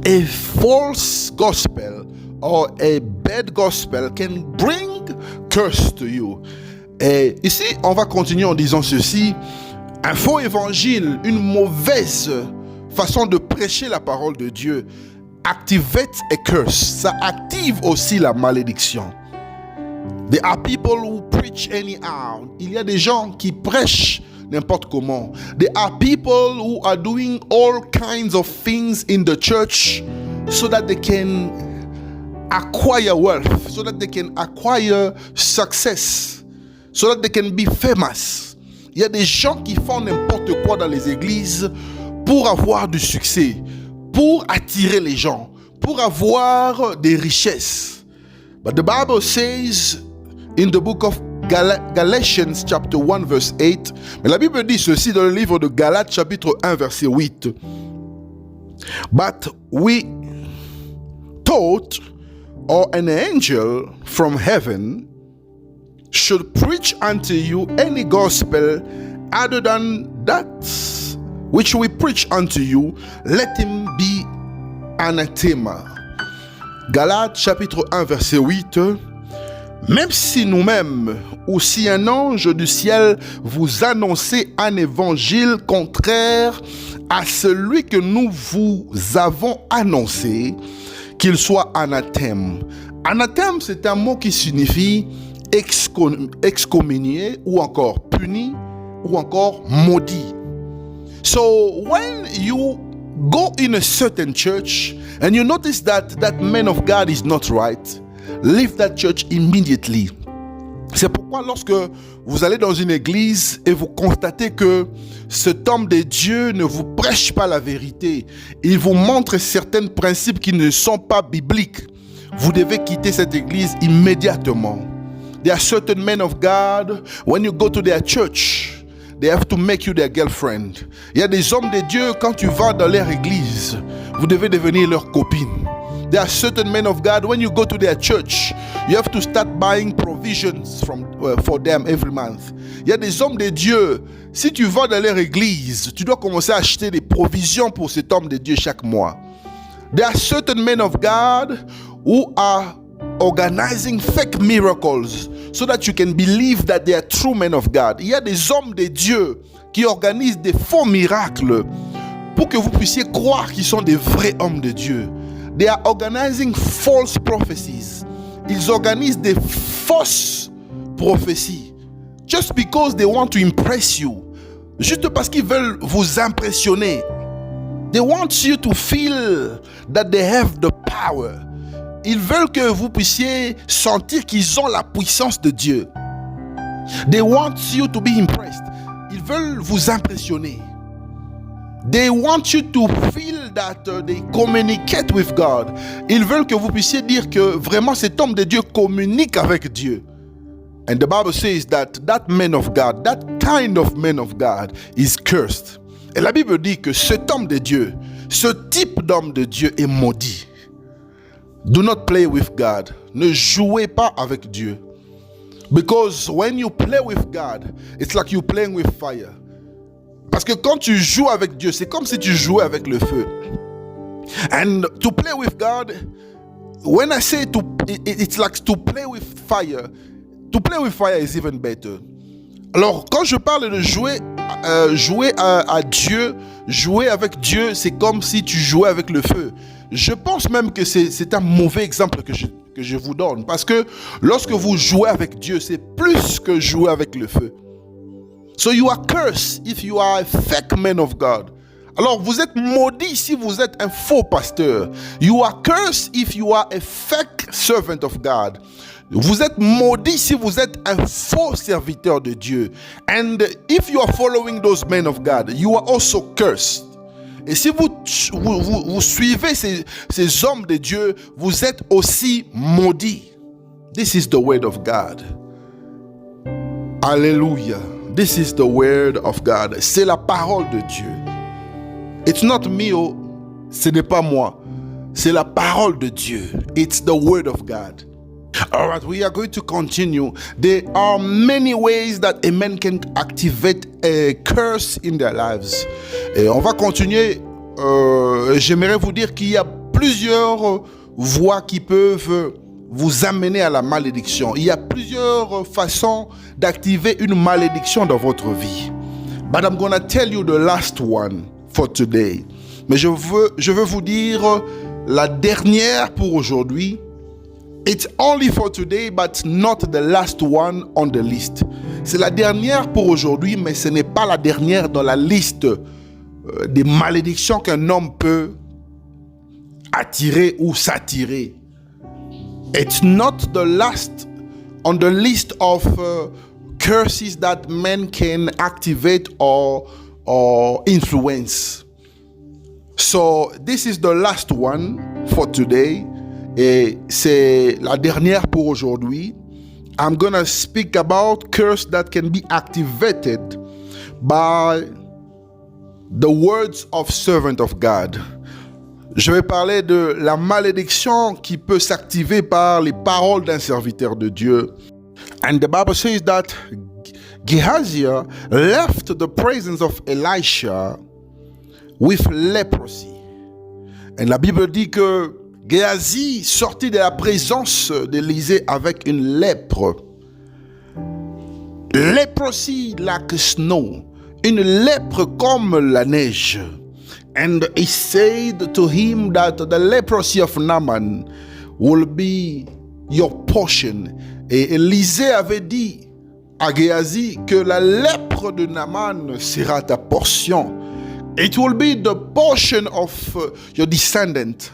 A false gospel or a bad gospel can bring curse to you. Et ici, on va continuer en disant ceci. Un faux évangile, une mauvaise façon de prêcher la parole de Dieu activate a curse. Ça active aussi la malédiction. There are people who preach anyhow. Il y a des gens qui prêchent n'importe comment. There are people who are doing all kinds of things in the church so that they can acquire wealth, so that they can acquire success, so that they can be famous. Il y a des gens qui font n'importe quoi dans les églises pour avoir du succès, pour attirer les gens, pour avoir des richesses. But the Bible says in the book of Galatians chapter 1 verse 8, mais la Bible dit ceci dans le livre de Galates chapitre 1 verset 8. But we thought, or an angel from heaven should preach unto you any gospel other than that which we preach unto you, let him be anathema. Galates chapitre 1 verset 8. Même si nous-mêmes, ou si un ange du ciel vous annonçait un évangile contraire à celui que nous vous avons annoncé, qu'il soit anathème. Anathème, c'est un mot qui signifie excommunié ou encore puni ou encore maudit. So when you go in a certain church and you notice that man of God is not right, leave that church immediately. C'est pourquoi lorsque vous allez dans une église et vous constatez que cet homme de Dieu ne vous prêche pas la vérité, il vous montre certains principes qui ne sont pas bibliques, vous devez quitter cette église immédiatement. There are certain men of God, when you go to their church, they have to make you their girlfriend. Il y a des hommes de Dieu, quand tu vas dans leur église, vous devez devenir leur copine. There are certain men of God, when you go to their church, you have to start buying provisions for them every month. Il y a des hommes de Dieu, si tu vas dans leur église, tu dois commencer à acheter des provisions pour cet homme de Dieu chaque mois. There are certain men of God who are organizing fake miracles so that you can believe that they are true men of God. Il y a des hommes de Dieu qui organisent des faux miracles pour que vous puissiez croire qu'ils sont des vrais hommes de Dieu. They are organizing false prophecies. Ils organisent des fausses prophéties. Just because they want to impress you. Juste parce qu'ils veulent vous impressionner. They want you to feel that they have the power. Ils veulent que vous puissiez sentir qu'ils ont la puissance de Dieu. They want you to be impressed. Ils veulent vous impressionner. They want you to feel that they communicate with God. Ils veulent que vous puissiez dire que vraiment cet homme de Dieu communique avec Dieu. And the Bible says that man of God, that kind of man of God is cursed. Et la Bible dit que cet homme de Dieu, ce type d'homme de Dieu est maudit. Do not play with God. Ne jouez pas avec Dieu. Because when you play with God, it's like you playing with fire. Parce que quand tu joues avec Dieu, c'est comme si tu jouais avec le feu. And to play with God, when I say it's like to play with fire. To play with fire is even better. Alors, quand je parle de jouer à Dieu, jouer avec Dieu, c'est comme si tu jouais avec le feu. Je pense même que c'est un mauvais exemple que je vous donne. Parce que lorsque vous jouez avec Dieu, c'est plus que jouer avec le feu. So you are cursed if you are a fake man of God. Alors, vous êtes maudit si vous êtes un faux pasteur. You are cursed if you are a fake servant of God. Vous êtes maudit si vous êtes un faux serviteur de Dieu. And if you are following those men of God, you are also cursed. Et si vous suivez ces hommes de Dieu, vous êtes aussi maudits. This is the word of God. Alléluia. This is the word of God. C'est la parole de Dieu. It's not me, oh. Ce n'est pas moi. C'est la parole de Dieu. It's the word of God. All right, we are going to continue. There are many ways that a man can activate a curse in their lives. Et on va continuer. J'aimerais vous dire qu'il y a plusieurs voies qui peuvent vous amener à la malédiction. Il y a plusieurs façons d'activer une malédiction dans votre vie. But I'm gonna tell you the last one for today. Mais je veux vous dire la dernière pour aujourd'hui. It's only for today, but not the last one on the list. C'est la dernière pour aujourd'hui, mais ce n'est pas la dernière dans la liste des malédictions qu'un homme peut attirer ou s'attirer. It's not the last on the list of curses that men can activate or influence. So this is the last one for today. Et c'est la dernière pour aujourd'hui. I'm gonna speak about curse that can be activated by the words of servant of God. Je vais parler de la malédiction qui peut s'activer par les paroles d'un serviteur de Dieu. And the Bible says that Gehazi left the presence of Elisha with leprosy. Et la Bible dit que Gehazi sortit de la présence d'Élisée avec une lèpre. Leprosy like snow. Une lèpre comme la neige. And he said to him that the leprosy of Naaman will be your portion. Et Élisée avait dit à Gehazi que la lèpre de Naaman sera ta portion. It will be the portion of your descendant.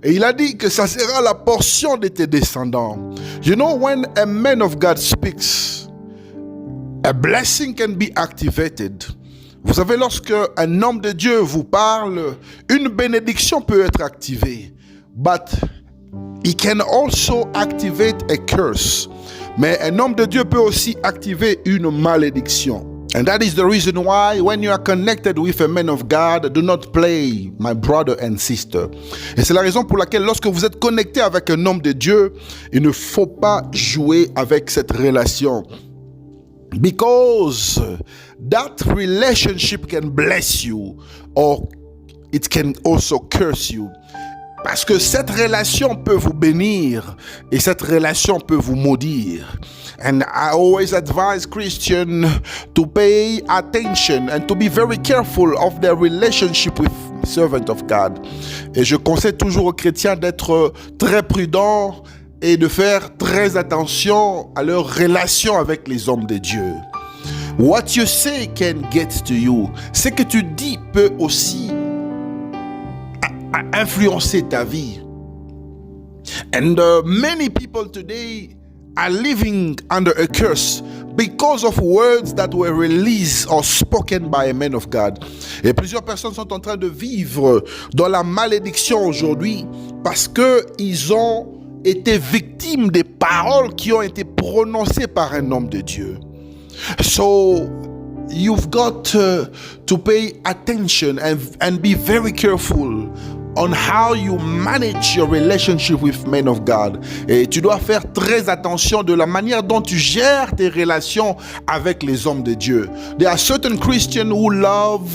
Et il a dit que ça sera la portion de tes descendants. You know, when a man of God speaks, a blessing can be activated. Vous savez, lorsque un homme de Dieu vous parle, une bénédiction peut être activée. But he can also activate a curse. Mais un homme de Dieu peut aussi activer une malédiction. And that is the reason why when you are connected with a man of God, do not play, my brother and sister. Et c'est la raison pour laquelle lorsque vous êtes connecté avec un homme de Dieu, il ne faut pas jouer avec cette relation. Because that relationship can bless you or it can also curse you. Parce que cette relation peut vous bénir et cette relation peut vous maudire. And I always advise Christians to pay attention and to be very careful of their relationship with servant of God. Et je conseille toujours aux chrétiens d'être très prudents et de faire très attention à leur relation avec les hommes de Dieu. What you say can get to you. Ce que tu dis peut aussi influencer ta vie. And many people today are living under a curse because of words that were released or spoken by a man of God. Et plusieurs personnes sont en train de vivre dans la malédiction aujourd'hui parce qu'ils ont été victimes des paroles qui ont été prononcées par un homme de Dieu. So you've got to pay attention and be very careful on how you manage your relationship with men of God. Et tu dois faire très attention de la manière dont tu gères tes relations avec les hommes de Dieu. There are certain Christians who love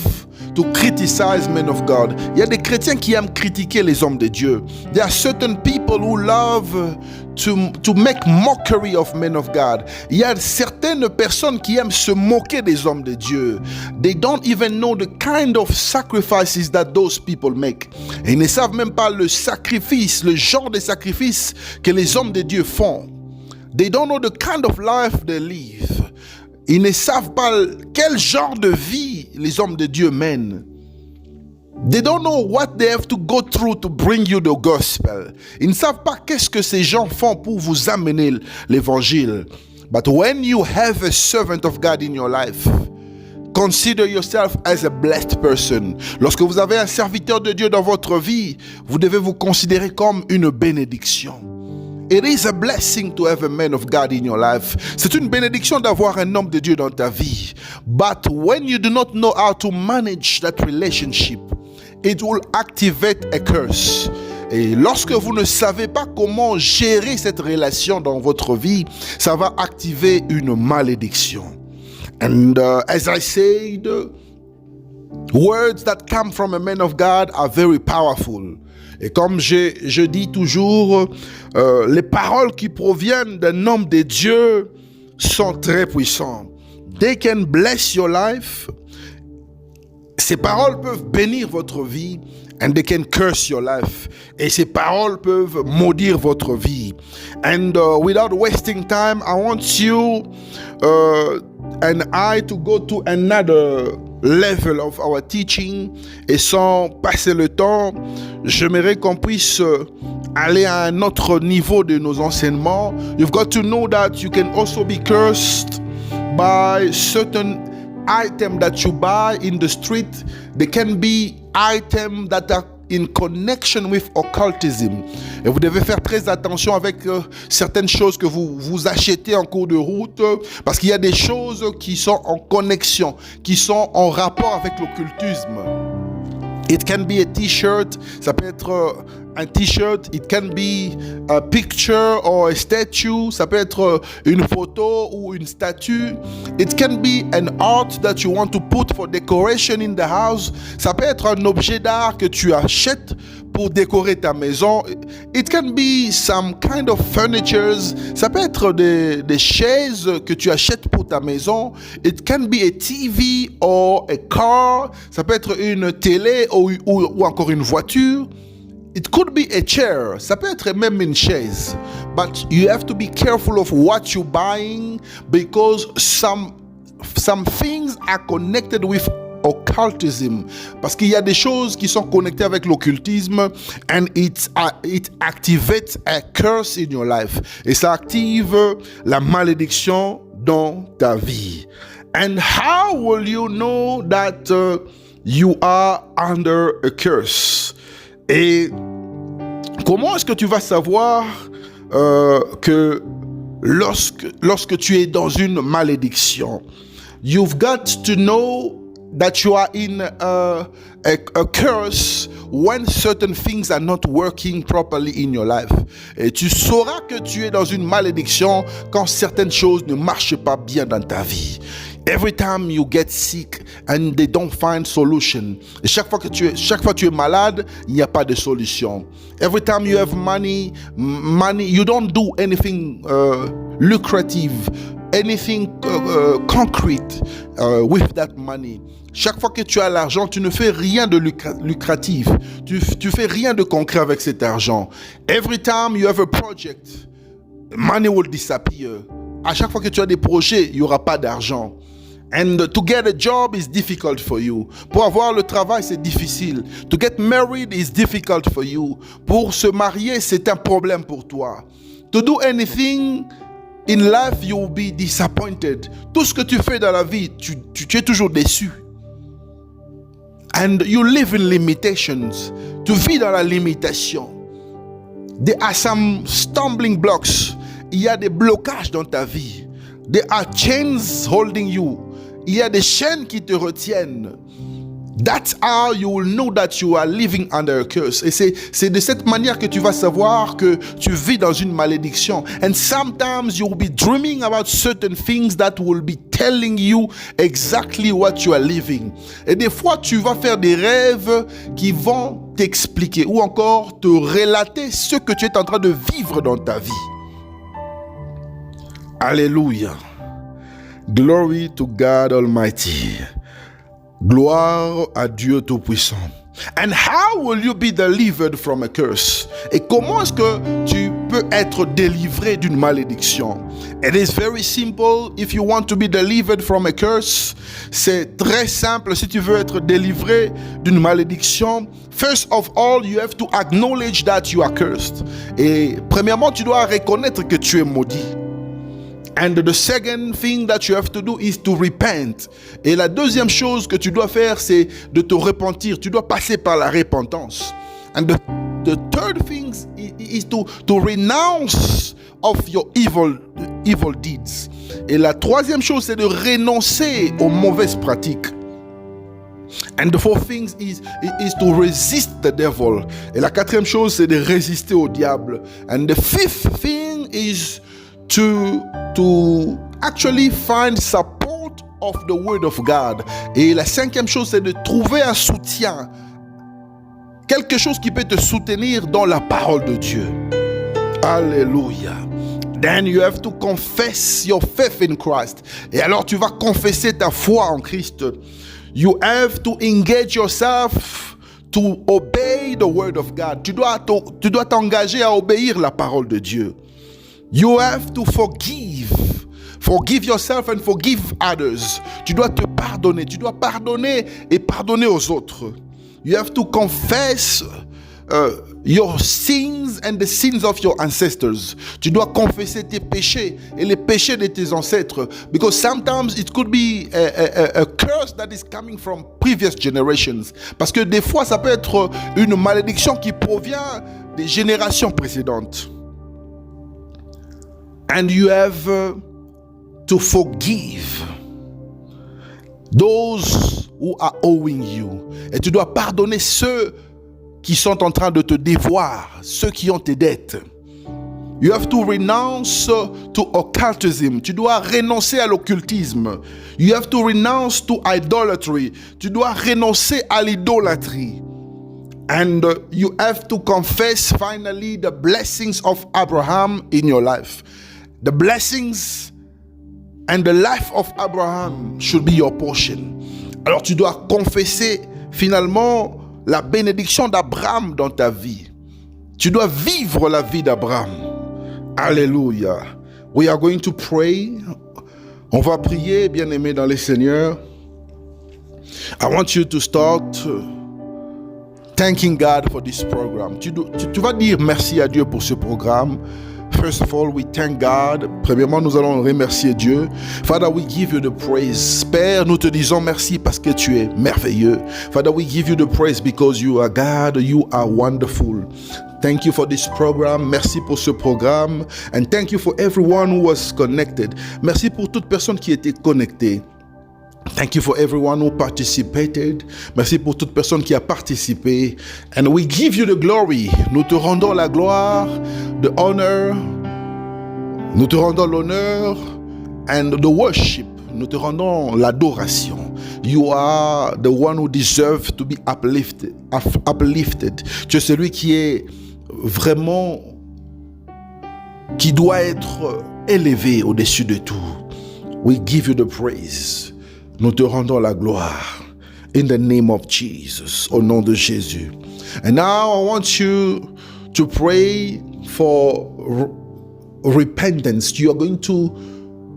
to criticize men of God. Il y a des chrétiens qui aiment critiquer les hommes de Dieu. There are certain people who love to make mockery of men of God. Il y a certaines personnes qui aiment se moquer des hommes de Dieu. They don't even know the kind of sacrifices that those people make. Et ils ne savent même pas le sacrifice, le genre de sacrifice que les hommes de Dieu font. They don't know the kind of life they live. Ils ne savent pas quel genre de vie les hommes de Dieu mènent. They don't know what they have to go through to bring you the gospel. Ils ne savent pas qu'est-ce que ces gens font pour vous amener l'évangile. But when you have a servant of God in your life, consider yourself as a blessed person. Lorsque vous avez un serviteur de Dieu dans votre vie, vous devez vous considérer comme une bénédiction. It is a blessing to have a man of God in your life. C'est une bénédiction d'avoir un homme de Dieu dans ta vie. But when you do not know how to manage that relationship, it will activate a curse. Et lorsque vous ne savez pas comment gérer cette relation dans votre vie, ça va activer une malédiction. And as I said, words that come from a man of God are very powerful. Et comme je dis toujours, les paroles qui proviennent d'un homme de Dieu sont très puissantes. They can bless your life. Ces paroles peuvent bénir votre vie. And they can curse your life. Et ces paroles peuvent maudire votre vie. And without wasting time, I want you and I to go to another level of our teaching. Et sans passer le temps, j'aimerais qu'on puisse aller à un autre niveau de nos enseignements. You've got to know that you can also be cursed by certain items that you buy in the street. They can be items that are in connection with occultism. Et vous devez faire très attention avec certaines choses que vous achetez en cours de route, parce qu'il y a des choses qui sont en connexion, qui sont en rapport avec l'occultisme. It can be a t-shirt, ça peut être un t-shirt, it can be a picture or a statue, ça peut être une photo ou une statue. It can be an art that you want to put for decoration in the house, ça peut être un objet d'art que tu achètes pour décorer ta maison. It can be some kind of furnitures, ça peut être des chaises que tu achètes pour ta maison. It can be a TV or a car, ça peut être une télé ou encore une voiture. It could be a chair, ça peut être même une chaise. But you have to be careful of what you're buying, because some things are connected with occultism, parce qu'il y a des choses qui sont connectées avec l'occultisme, and it activates a curse in your life, et ça active la malédiction dans ta vie. And how will you know that you are under a curse? Et comment est-ce que tu vas savoir que lorsque tu es dans une malédiction? You've got to know that you are in a curse when certain things are not working properly in your life. Et tu sauras que tu es dans une malédiction quand certaines choses ne marchent pas bien dans ta vie. Every time you get sick and they don't find solution. Et chaque fois que tu es malade, il n'y a pas de solution. Every time you have money, you don't do anything lucrative, anything concrete with that money. Chaque fois que tu as l'argent, tu ne fais rien de lucratif. Tu fais rien de concret avec cet argent. Every time you have a project, money will disappear. À chaque fois que tu as des projets, il n'y aura pas d'argent. And to get a job is difficult for you. Pour avoir le travail, c'est difficile. To get married is difficult for you. Pour se marier, c'est un problème pour toi. To do anything in life, you will be disappointed. Tout ce que tu fais dans la vie, tu es toujours déçu. And you live in limitations. Tu vis dans la limitation. There are some stumbling blocks. Il y a des blocages dans ta vie. There are chains holding you. Il y a des chaînes qui te retiennent. That's how you will know that you are living under a curse. Et c'est de cette manière que tu vas savoir que tu vis dans une malédiction. And sometimes you will be dreaming about certain things that will be telling you exactly what you are living. Et des fois, tu vas faire des rêves qui vont t'expliquer ou encore te relater ce que tu es en train de vivre dans ta vie. Alléluia. Glory to God Almighty. Gloire à Dieu Tout-Puissant. And how will you be delivered from a curse? Et comment est-ce que tu peux être délivré d'une malédiction? It is very simple. If you want to be delivered from a curse, c'est très simple. Si tu veux être délivré d'une malédiction, first of all, you have to acknowledge that you are cursed. Et premièrement, tu dois reconnaître que tu es maudit. And the second thing that you have to do is to repent. Et la deuxième chose que tu dois faire, c'est de te repentir. Tu dois passer par la repentance. And the third thing is to renounce of your evil deeds. Et la troisième chose, c'est de renoncer aux mauvaises pratiques. And the fourth thing is to resist the devil. Et la quatrième chose, c'est de résister au diable. And the fifth thing is to actually find support of the word of God. Et la cinquième chose, c'est de trouver un soutien. Quelque chose qui peut te soutenir dans la parole de Dieu. Alléluia. Then you have to confess your faith in Christ. Et alors tu vas confesser ta foi en Christ. You have to engage yourself to obey the word of God. Tu dois t'engager à obéir la parole de Dieu. You have to forgive. Forgive yourself and forgive others. Tu dois te pardonner. Tu dois pardonner et pardonner aux autres. You have to confess your sins and the sins of your ancestors. Tu dois confesser tes péchés et les péchés de tes ancêtres. Because sometimes it could be a curse that is coming from previous generations. Parce que des fois, ça peut être une malédiction qui provient des générations précédentes. And you have to forgive those who are owing you. Et tu dois pardonner ceux qui sont en train de te dévoir, ceux qui ont tes dettes. You have to renounce to occultism. Tu dois renoncer à l'occultisme. You have to renounce to idolatry. Tu dois renoncer à l'idolâtrie. And you have to confess finally the blessings of Abraham in your life. The blessings and the life of Abraham should be your portion. Alors tu dois confesser finalement la bénédiction d'Abraham dans ta vie. Tu dois vivre la vie d'Abraham. Alléluia. We are going to pray. On va prier, bien-aimés dans le Seigneur. I want you to start thanking God for this program. Tu vas dire merci à Dieu pour ce programme. First of all, we thank God. Premièrement, nous allons remercier Dieu. Father, we give you the praise. Père, nous te disons merci parce que tu es merveilleux. Father, we give you the praise because you are God, you are wonderful. Thank you for this program. Merci pour ce programme. And thank you for everyone who was connected. Merci pour toute personne qui était connectée. Thank you for everyone who participated. Merci pour toute personne qui a participé. And we give you the glory. Nous te rendons la gloire, the honor. Nous te rendons l'honneur and the worship. Nous te rendons l'adoration. You are the one who deserves to be uplifted. Tu es celui qui est vraiment, qui doit être élevé au-dessus de tout. We give you the praise. Nous te rendons la gloire. In the name of Jesus. Au nom de Jésus. And now I want you to pray for repentance. You are going to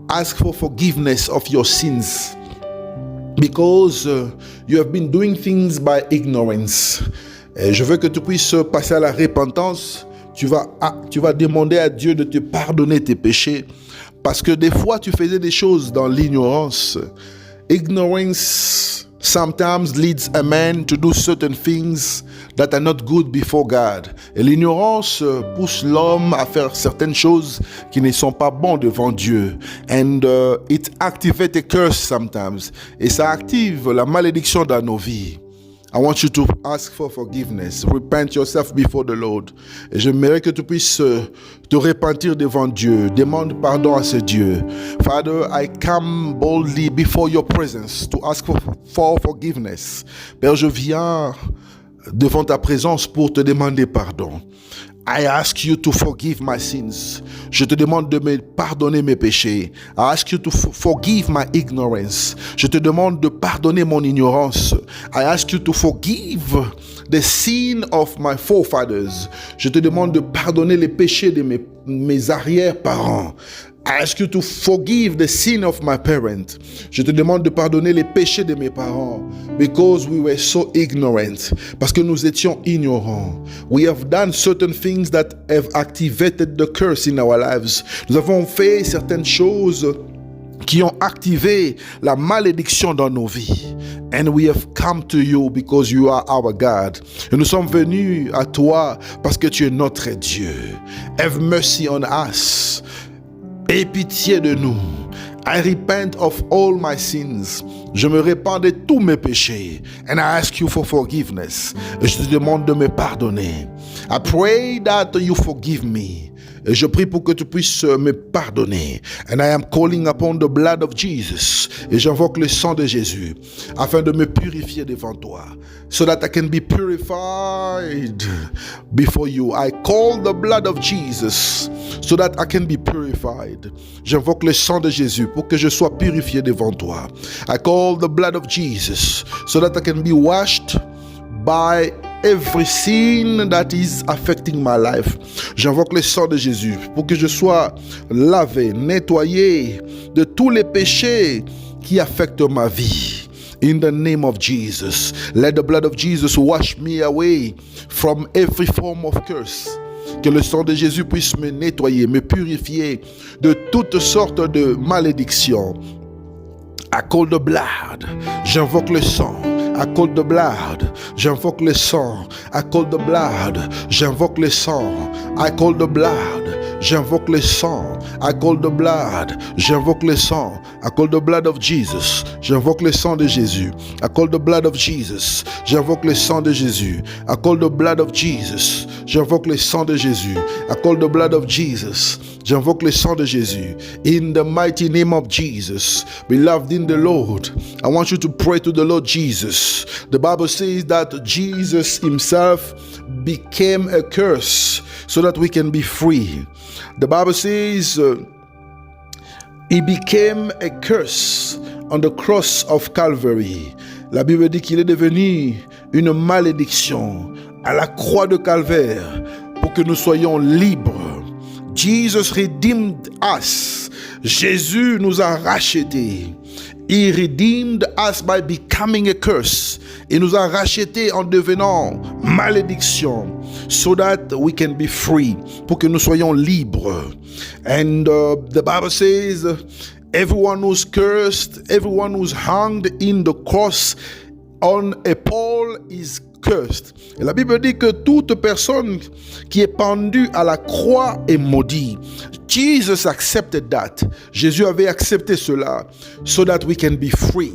ask for forgiveness of your sins because you have been doing things by ignorance. Et je veux que tu puisses passer à la repentance. Tu vas demander à Dieu de te pardonner tes péchés parce que des fois tu faisais des choses dans l'ignorance. Ignorance sometimes leads a man to do certain things that are not good before God. Et l'ignorance pousse l'homme à faire certaines choses qui ne sont pas bonnes devant Dieu. And it activates a curse sometimes. Et ça active la malédiction dans nos vies. I want you to ask for forgiveness. Repent yourself before the Lord. Et j'aimerais que tu puisses te repentir devant Dieu. Demande pardon à ce Dieu. Father, I come boldly before your presence to ask for forgiveness. Père, je viens devant ta présence pour te demander pardon. I ask you to forgive my sins. Je te demande de me pardonner mes péchés. I ask you to forgive my ignorance. Je te demande de pardonner mon ignorance. I ask you to forgive the sin of my forefathers. Je te demande de pardonner les péchés de mes arrière-parents. I ask you to forgive the sin of my parents. Je te demande de pardonner les péchés de mes parents because we were so ignorant. Parce que nous étions ignorants. We have done certain things that have activated the curse in our lives. Nous avons fait certaines choses qui ont activé la malédiction dans nos vies. And we have come to you because you are our God. Et nous sommes venus à toi parce que tu es notre Dieu. Have mercy on us. Aie pitié de nous. I repent of all my sins. Je me répands de tous mes péchés. And I ask you for forgiveness. Et je te demande de me pardonner. I pray that you forgive me. Et je prie pour que tu puisses me pardonner. And I am calling upon the blood of Jesus. Et j'invoque le sang de Jésus afin de me purifier devant toi. So that I can be purified before you. I call the blood of Jesus so that I can be purified. J'invoque le sang de Jésus pour que je sois purifié devant toi. I call the blood of Jesus so that I can be washed by every sin that is affecting my life. J'invoque le sang de Jésus pour que je sois lavé, nettoyé de tous les péchés qui affectent ma vie. In the name of Jesus, let the blood of Jesus wash me away from every form of curse. Que le sang de Jésus puisse me nettoyer, me purifier de toutes sortes de malédictions. I call the blood. J'invoque le sang. I call the blood. J'invoque le sang. I call the blood. J'invoque le sang. I call the blood. J'invoque le sang. I call the blood. J'invoque le sang. I call the blood of Jesus. J'invoque le sang de Jésus. I call the blood of Jesus. J'invoque le sang de Jésus. I call the blood of Jesus. J'invoque le sang de Jésus. I call the blood of Jesus. J'invoque le sang de Jésus. In the mighty name of Jesus. Beloved in the Lord, I want you to pray to the Lord Jesus. The Bible says that Jesus himself became a curse so that we can be free. The Bible says he became a curse on the cross of Calvary. La Bible dit qu'il est devenu une malédiction à la croix de Calvaire pour que nous soyons libres. Jesus redeemed us. Jésus nous a rachetés. He redeemed us by becoming a curse. Il nous a rachetés en devenant malédiction, so that we can be free, pour que nous soyons libres. And the Bible says, everyone who's cursed, everyone who's hanged in the cross on a pole is cursed. Et la Bible dit que toute personne qui est pendue à la croix est maudite. Jesus accepted that. Jésus avait accepté cela so that we can be free.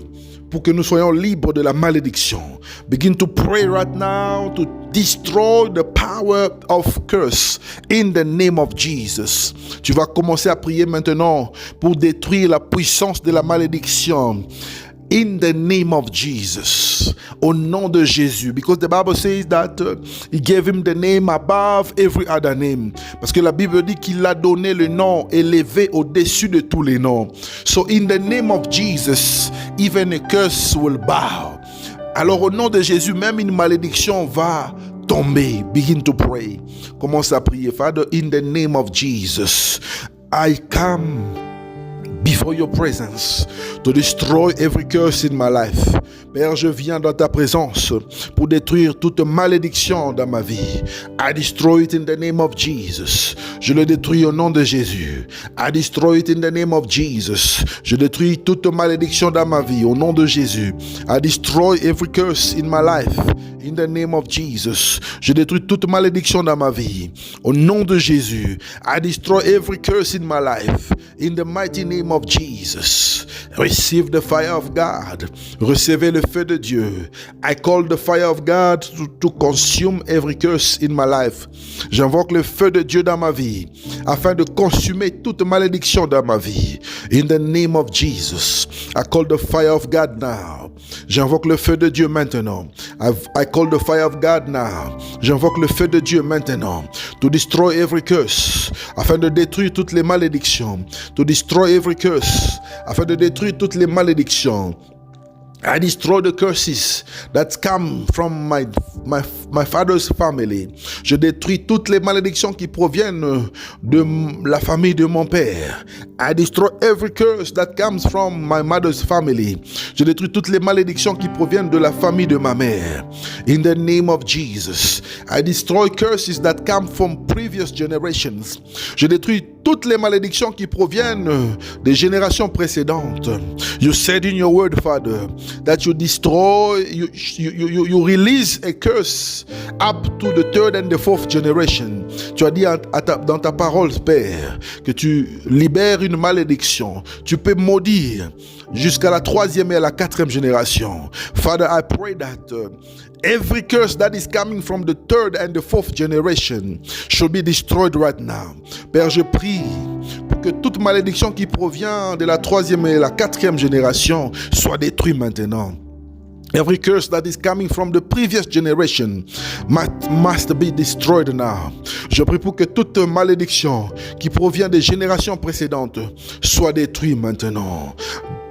Pour que nous soyons libres de la malédiction. Begin to pray right now to destroy the power of curse in the name of Jesus. Tu vas commencer à prier maintenant pour détruire la puissance de la malédiction. In the name of Jesus, au nom de Jésus, because the Bible says that he gave him the name above every other name. Parce que la Bible dit qu'il a donné le nom élevé au-dessus de tous les noms. So in the name of Jesus, even a curse will bow. Alors au nom de Jésus, même une malédiction va tomber. Begin to pray. Commence à prier. Father, in the name of Jesus, I come before your presence to destroy every curse in my life. Père, je viens dans ta présence pour détruire toute malédiction dans ma vie. I destroy it in the name of Jesus. Je le détruis au nom de Jésus. I destroy it in the name of Jesus. Je détruis toute malédiction dans ma vie au nom de Jésus. I destroy every curse in my life in the name of Jesus. Je détruis toute malédiction dans ma vie au nom de Jésus. I destroy every curse in my life in the mighty name of Jesus. Receive the fire of God. Recevez le feu de Dieu. I call the fire of God to consume every curse in my life. J'invoque le feu de Dieu dans ma vie afin de consumer toute malédiction dans ma vie. In the name of Jesus, I call the fire of God now. J'invoque le feu de Dieu maintenant. I call the fire of God now. J'invoque le feu de Dieu maintenant. To destroy every curse, afin de détruire toutes les malédictions. To destroy every curse, afin de détruire toutes les malédictions. I destroy the curses that come from my father's family. Je détruis toutes les malédictions qui proviennent de la famille de mon père. I destroy every curse that comes from my mother's family. Je détruis toutes les malédictions qui proviennent de la famille de ma mère. In the name of Jesus, I destroy curses that come from previous generations. Je détruis toutes les malédictions qui proviennent des générations précédentes. You said in your word, Father, that you destroy, you release a curse up to the third and the fourth generation. Tu as dit dans ta parole, Père, que tu libères une malédiction. Tu peux maudire jusqu'à la troisième et à la quatrième génération. Father, I pray that every curse that is coming from the third and the fourth generation should be destroyed right now. Père, je prie pour que toute malédiction qui provient de la troisième et la quatrième génération soit détruite maintenant. Every curse that is coming from the previous generation must be destroyed now. Je prie pour que toute malédiction qui provient des générations précédentes soit détruite maintenant.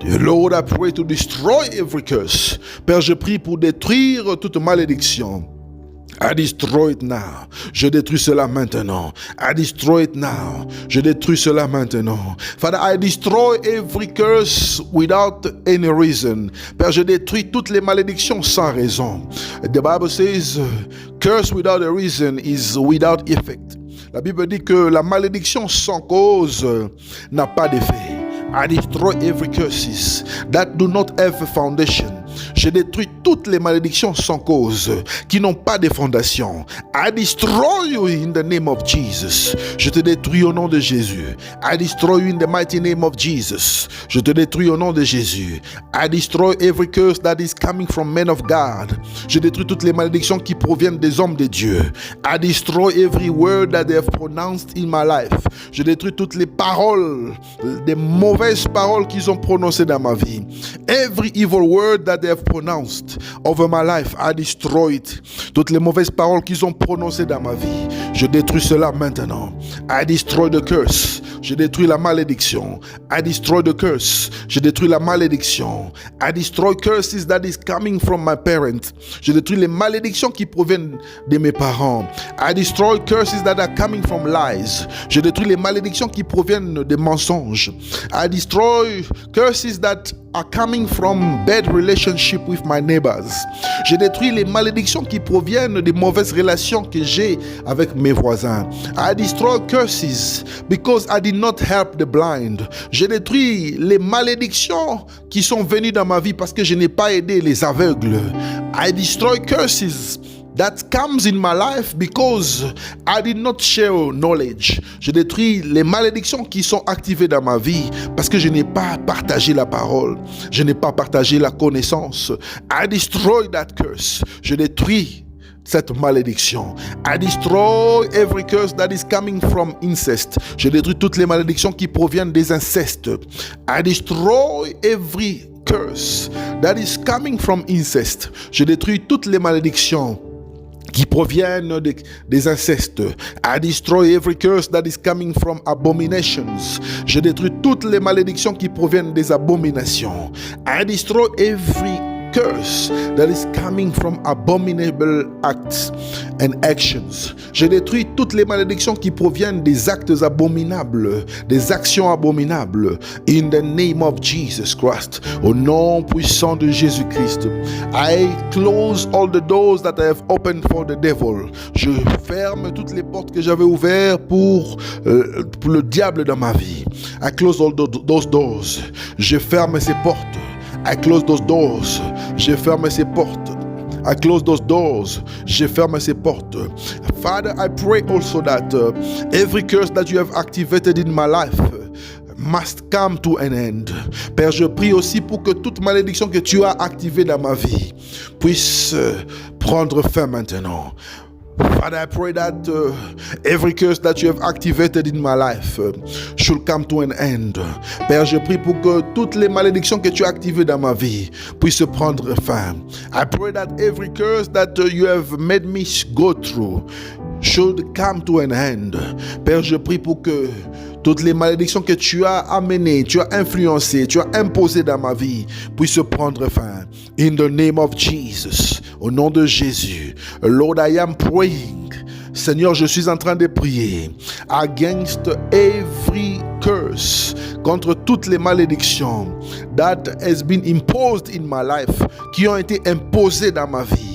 Lord, I pray to destroy every curse. Père, je prie pour détruire toute malédiction. I destroy it now. Je détruis cela maintenant. I destroy it now. Je détruis cela maintenant. Father, I destroy every curse without any reason. Père, je détruis toutes les malédictions sans raison. The Bible says, curse without a reason is without effect. La Bible dit que la malédiction sans cause n'a pas d'effet. I destroy every curses that do not have a foundation. Je détruis toutes les malédictions sans cause qui n'ont pas de fondation. I destroy you in the name of Jesus. Je te détruis au nom de Jésus. I destroy you in the mighty name of Jesus. Je te détruis au nom de Jésus. I destroy every curse that is coming from men of God. Je détruis toutes les malédictions qui proviennent des hommes de Dieu. I destroy every word that they have pronounced in my life. Je détruis toutes les paroles, des mauvaises paroles qu'ils ont prononcées dans ma vie. Every evil word that they have pronounced over my life, I destroy it. Toutes les mauvaises paroles qu'ils ont prononcées dans ma vie, je détruis cela maintenant. I destroy the curse. Je détruis la malédiction. I destroy the curse. Je détruis la malédiction. I destroy curses that is coming from my parents. Je détruis les malédictions qui proviennent de mes parents. I destroy curses that are coming from lies. Je détruis les malédictions qui proviennent des mensonges. I destroy curses that are coming from bad relationship with my neighbors. Je détruis les malédictions qui proviennent des mauvaises relations que j'ai avec mes voisins. I destroy curses because I did not help the blind. Je détruis les malédictions qui sont venues dans ma vie parce que je n'ai pas aidé les aveugles. I destroy curses that comes in my life because I did not share knowledge. Je détruis les malédictions qui sont activées dans ma vie parce que je n'ai pas partagé la parole. Je n'ai pas partagé la connaissance. I destroy that curse. Je détruis cette malédiction. I destroy every curse that is coming from incest. Je détruis toutes les malédictions qui proviennent des incestes. I destroy every curse that is coming from incest. Je détruis toutes les malédictions qui proviennent des incestes. I destroy every curse that is coming from abominations. Je détruis toutes les malédictions qui proviennent des abominations. I destroy every curse that is coming from abominable acts and actions. Je détruis toutes les malédictions qui proviennent des actes abominables, des actions abominables. In the name of Jesus Christ, au nom puissant de Jésus-Christ. I close all the doors that I have opened for the devil. Je ferme toutes les portes que j'avais ouvertes pour le diable dans ma vie. I close all those doors. Je ferme ces portes. I close those doors. Je ferme ces portes. I close those doors. Je ferme ces portes. Father, I pray also that every curse that you have activated in my life must come to an end. Père, je prie aussi pour que toute malédiction que tu as activée dans ma vie puisse prendre fin maintenant. Father, I pray that every curse that you have activated in my life should come to an end. Père, je prie pour que toutes les malédictions que tu as activées dans ma vie puissent prendre fin. I pray that every curse that you have made me go through should come to an end. Père, je prie pour que toutes les malédictions que tu as amenées, tu as influencées, tu as imposées dans ma vie puissent prendre fin. In the name of Jesus, au nom de Jésus. Lord, I am praying. Seigneur, je suis en train de prier against every curse, contre toutes les malédictions that has been imposed in my life, qui ont été imposées dans ma vie.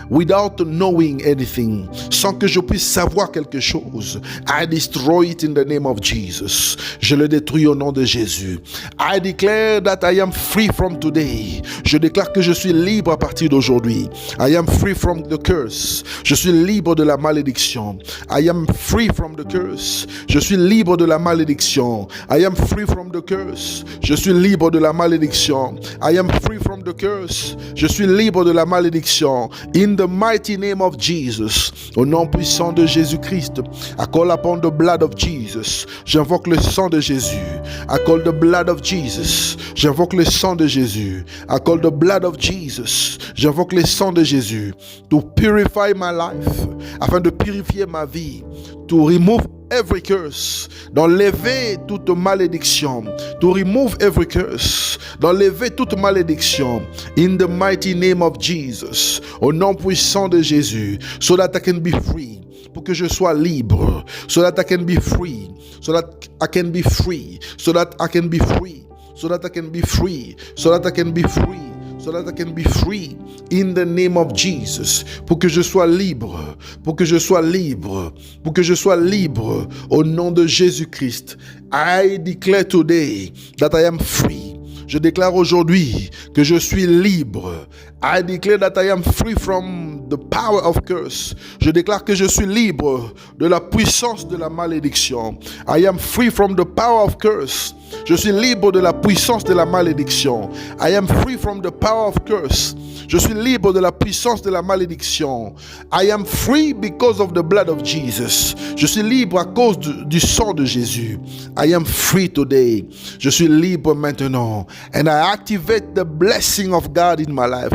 Without knowing anything, sans que je puisse savoir quelque chose. I destroy it in the name of Jesus. Je le détruis au nom de Jésus. I declare that I am free from today. Je déclare que je suis libre à partir d'aujourd'hui. I am free from the curse. Je suis libre de la malédiction. I am free from the curse. Je suis libre de la malédiction. I am free from the curse. Je suis libre de la malédiction. I am free from the curse. Je suis libre de la malédiction. In the mighty name of Jesus, au nom puissant de Jésus-Christ, I call upon the blood of Jesus. J'invoque le sang de Jésus. I call the blood of Jesus. J'invoque le sang de Jésus. I call the blood of Jesus. J'invoque le sang de Jésus to purify my life, afin de purifier ma vie, to remove every curse, d'enlever toute malédiction, to remove every curse, d'enlever toute malédiction, in the mighty name of Jesus, au nom puissant de Jésus, so that I can be free, pour que je sois libre, so that I can be free, so that I can be free, so that I can be free, so that I can be free, so that I can be free, so that I can be free in the name of Jesus, pour que je sois libre, pour que je sois libre, pour que je sois libre au nom de Jésus-Christ. I declare today that I am free. Je déclare aujourd'hui que je suis libre. I declare that I am free from the power of curse. Je déclare que je suis libre de la puissance de la malédiction. I am free from the power of curse. Je suis libre de la puissance de la malédiction. I am free from the power of curse. Je suis libre de la puissance de la malédiction. I am free because of the blood of Jesus. Je suis libre à cause du sang de Jésus. I am free today. Je suis libre maintenant. And I activate the blessing of God in my life.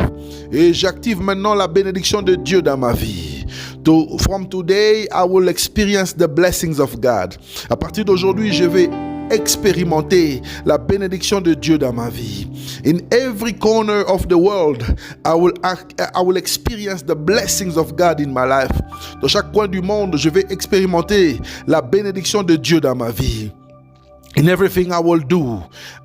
Et j'active maintenant la bénédiction de Dieu dans ma vie. From today, I will experience the blessings of God. À partir d'aujourd'hui, je vais expérimenter la bénédiction de Dieu dans ma vie. In every corner of the world, I will experience the blessings of God in my life. Dans chaque coin du monde, je vais expérimenter la bénédiction de Dieu dans ma vie. In everything I will do,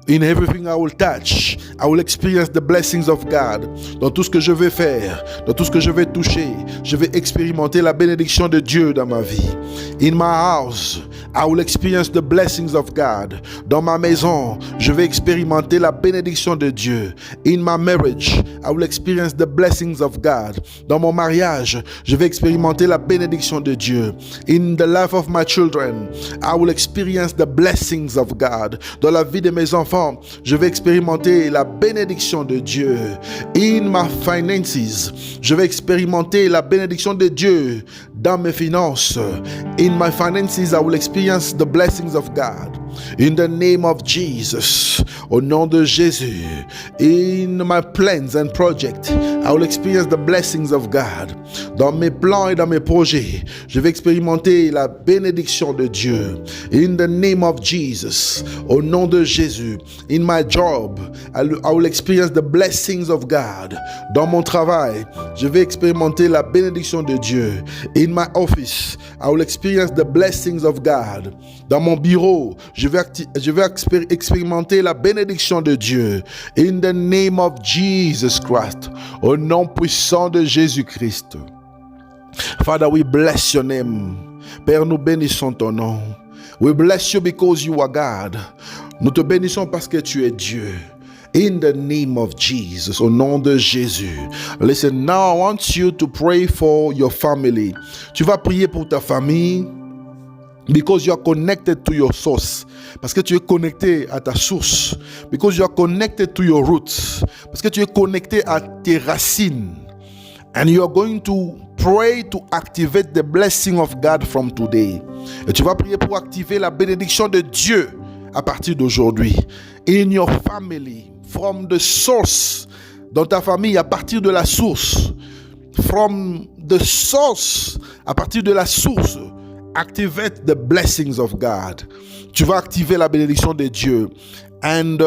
in everything I will touch, I will experience the blessings of God. Dans tout ce que je vais faire, dans tout ce que je vais toucher, je vais expérimenter la bénédiction de Dieu dans ma vie. In my house, I will experience the blessings of God. Dans ma maison, je vais expérimenter la bénédiction de Dieu. In my marriage, I will experience the blessings of God. Dans mon mariage, je vais expérimenter la bénédiction de Dieu. In the life of my children, I will experience the blessings of God. Dans la vie de mes enfants, je vais expérimenter la bénédiction de Dieu. In my finances, je vais expérimenter la bénédiction de Dieu dans mes finances. In my finances, I will experience the blessings of God. In the name of Jesus, au nom de Jésus, in my plans and projects, I will experience the blessings of God. Dans mes plans et dans mes projets, je vais expérimenter la bénédiction de Dieu. In the name of Jesus, au nom de Jésus, in my job, I will experience the blessings of God. Dans mon travail, je vais expérimenter la bénédiction de Dieu. In my office, I will experience the blessings of God. Dans mon bureau, je vais expérimenter la bénédiction de Dieu. In the name of Jesus Christ, au nom puissant de Jésus-Christ. Father, we bless your name. Père, nous bénissons ton nom. We bless you because you are God. Nous te bénissons parce que tu es Dieu. In the name of Jesus, au nom de Jésus. Listen, now I want you to pray for your family. Tu vas prier pour ta famille. Because you are connected to your source. Parce que tu es connecté à ta source. Because you are connected to your roots. Parce que tu es connecté à tes racines. And you are going to pray to activate the blessing of God from today. Et tu vas prier pour activer la bénédiction de Dieu à partir d'aujourd'hui. In your family, from the source. Dans ta famille, à partir de la source. From the source, à partir de la source. Activate the blessings of God. Tu vas activer la bénédiction de Dieu. And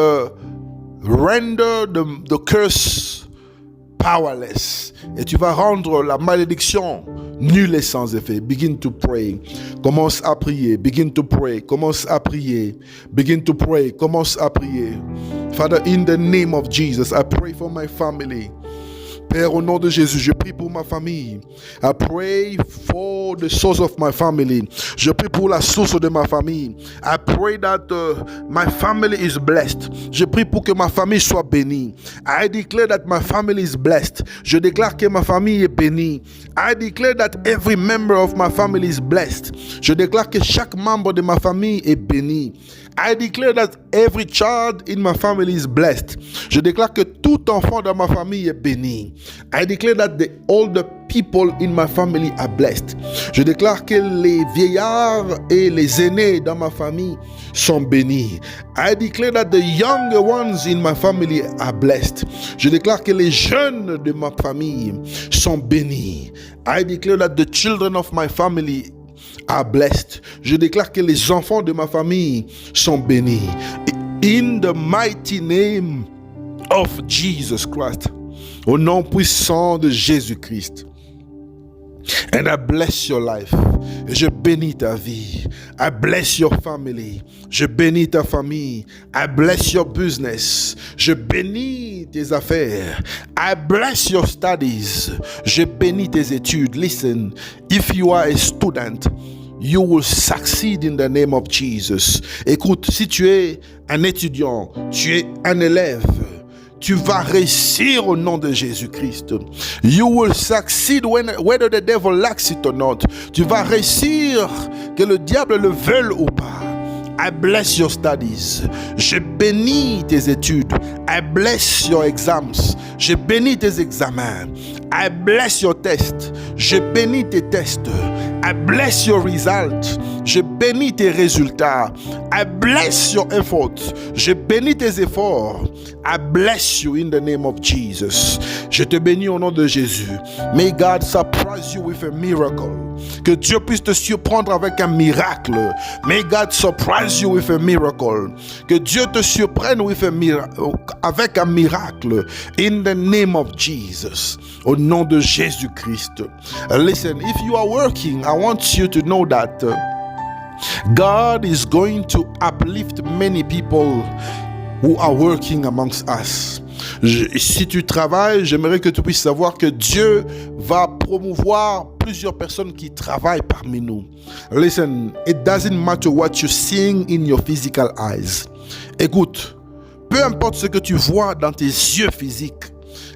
render the curse powerless. Et tu vas rendre la malédiction nulle et sans effet. Begin to pray. Commence à prier. Begin to pray. Commence à prier. Begin to pray. Commence à prier. Father, in the name of Jesus, I pray for my family. Père, au nom de Jésus, je prie pour ma famille. I pray for the source of my family. Je prie pour la source de ma famille. I pray that my family is blessed. Je prie pour que ma famille soit bénie. I declare that my family is blessed. Je déclare que ma famille est bénie. I declare that every member of my family is blessed. Je déclare que chaque membre de ma famille est béni. I declare that every child in my family is blessed. Je déclare que tout enfant dans ma famille est béni. I declare that all the people in my family are blessed. Je déclare que les vieillards et les aînés dans ma famille sont bénis. I declare that the younger ones in my family are blessed. Je déclare que les jeunes de ma famille sont bénis. I declare that the children of my family are blessed. Je déclare que les enfants de ma famille sont bénis. In the mighty name of Jesus Christ. Au nom puissant de Jésus-Christ. And I bless your life. Je bénis ta vie. I bless your family. Je bénis ta famille. I bless your business. Je bénis tes affaires. I bless your studies. Je bénis tes études. Listen, if you are a student, you will succeed in the name of Jesus. Écoute, si tu es un étudiant, tu es un élève, tu vas réussir au nom de Jésus-Christ. You will succeed whether the devil likes it or not. Tu vas réussir, que le diable le veuille ou pas. I bless your studies. Je bénis tes études. I bless your exams. Je bénis tes examens. I bless your tests. Je bénis tes tests. I bless your results. Je bénis tes résultats. I bless your efforts. Je bénis tes efforts. I bless you in the name of Jesus. Je te bénis au nom de Jésus. May God surprise you with a miracle. Que Dieu puisse te surprendre avec un miracle. May God surprise you with a miracle. Que Dieu te surprenne avec un miracle. In the name of Jesus. Au nom de Jésus-Christ. Listen, if you are working, I want you to know that God is going to uplift many people who are working amongst us. Si tu travailles, j'aimerais que tu puisses savoir que Dieu va promouvoir plusieurs personnes qui travaillent parmi nous. Listen, it doesn't matter what you're seeing in your physical eyes. Écoute, peu importe ce que tu vois dans tes yeux physiques,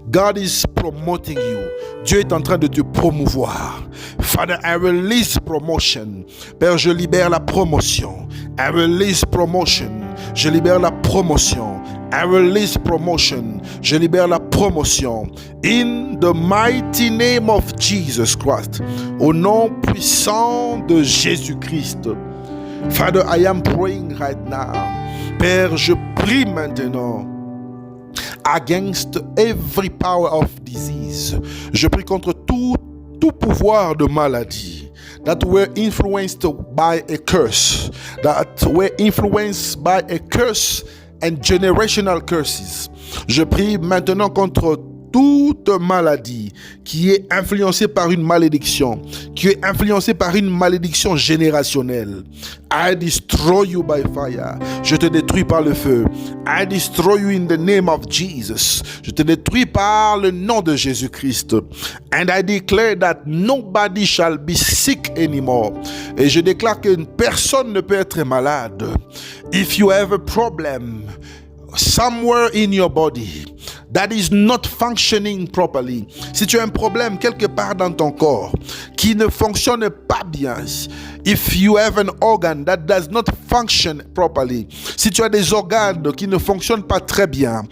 God is promoting you. Dieu est en train de te promouvoir. Father, I release promotion. Père, je libère la promotion. I release promotion. Je libère la promotion. I release promotion. Je libère la promotion. In the mighty name of Jesus Christ. Au nom puissant de Jésus-Christ. Father, I am praying right now. Père, je prie maintenant against every power of disease. Je prie contre tout pouvoir de maladie that were influenced by a curse, that were influenced by a curse and generational curses. Je prie maintenant contre toute maladie qui est influencée par une malédiction, qui est influencée par une malédiction générationnelle. I destroy you by fire. Je te détruis par le feu. I destroy you in the name of Jesus. Je te détruis par le nom de Jésus-Christ. And I declare that nobody shall be sick anymore. Et je déclare que personne ne peut être malade. If you have a problem somewhere in your body that is not functioning properly, si tu as un problème quelque part dans ton corps qui ne fonctionne pas bien, if you have an organ that does not function properly, si tu as des organes qui ne fonctionnent pas très bien,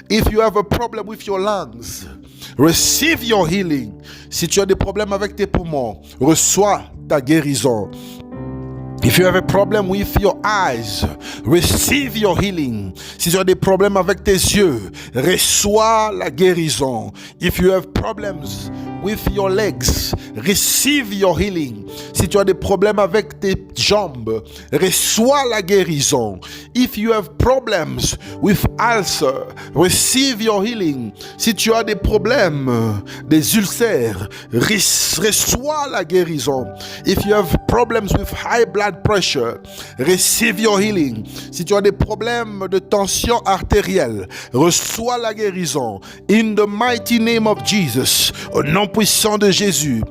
if you have a problem with your lungs, receive your healing. Si tu as des problèmes avec tes poumons, reçois ta guérison. If you have a problem with your eyes, receive your healing. Si tu as des problèmes avec tes yeux, reçois la guérison. If you have problems with your legs, receive your healing. Si tu as des problèmes avec tes jambes, reçois la guérison. If you have problems with ulcer, receive your healing. Si tu as des problèmes, des ulcères, reçois la guérison. If you have problems with high blood pressure, receive your healing. Si tu as des problèmes de tension artérielle, reçois la guérison. In the mighty name of Jesus, au nom puissant de Jésus.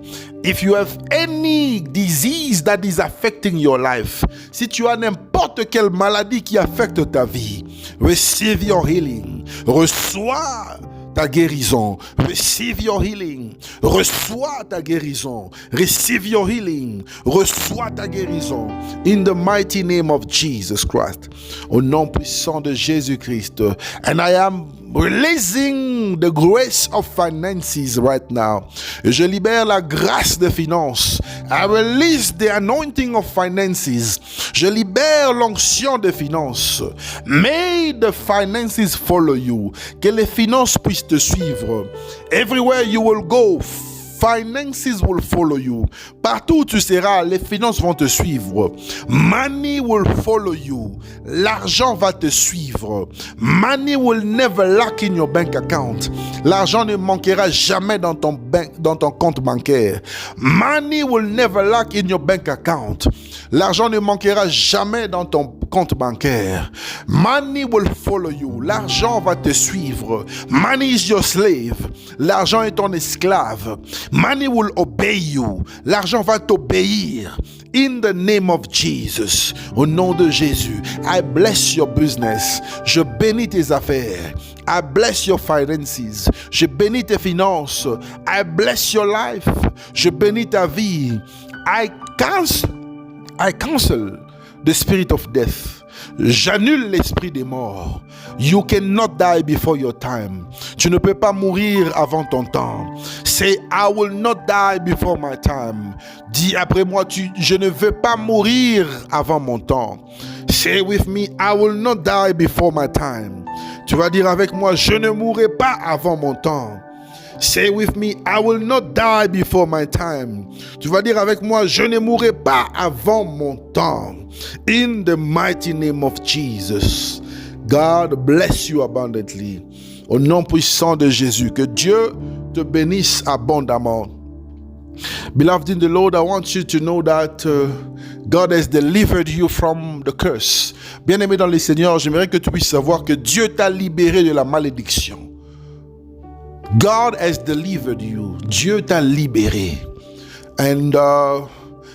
If you have any disease that is affecting your life, si tu as n'importe quelle maladie qui affecte ta vie, receive your healing. Reçois ta guérison. Receive your healing. Reçois ta guérison. Receive your healing. Reçois ta guérison. In the mighty name of Jesus Christ. Au nom puissant de Jésus-Christ. And I am releasing the grace of finances right now. Je libère la grâce des finances. I release the anointing of finances. Je libère l'onction des finances. May the finances follow you. Que les finances puissent te suivre. Everywhere you will go, finances will follow you. Partout où tu seras, les finances vont te suivre. Money will follow you. L'argent va te suivre. Money will never lack in your bank account. L'argent ne manquera jamais dans ton compte bancaire. Money will never lack in your bank account. L'argent ne manquera jamais dans ton compte bancaire. Money will follow you. L'argent va te suivre. Money is your slave. L'argent est ton esclave. Money will obey you. L'argent va t'obéir. In the name of Jesus. Au nom de Jésus. I bless your business. Je bénis tes affaires. I bless your finances. Je bénis tes finances. I bless your life. Je bénis ta vie. I cancel the spirit of death. J'annule l'esprit des morts. You cannot die before your time. Tu ne peux pas mourir avant ton temps. Say, I will not die before my time. Dis après moi, je ne veux pas mourir avant mon temps. Say with me, I will not die before my time. Tu vas dire avec moi, je ne mourrai pas avant mon temps. Say with me, I will not die before my time. Tu vas dire avec moi, je ne mourrai pas avant mon temps. In the mighty name of Jesus. God bless you abundantly. Au nom puissant de Jésus, que Dieu te bénisse abondamment. Beloved in the Lord, I want you to know that God has delivered you from the curse. Bien-aimé dans le Seigneur, j'aimerais que tu puisses savoir que Dieu t'a libéré de la malédiction. God has delivered you. Dieu t'a libéré. And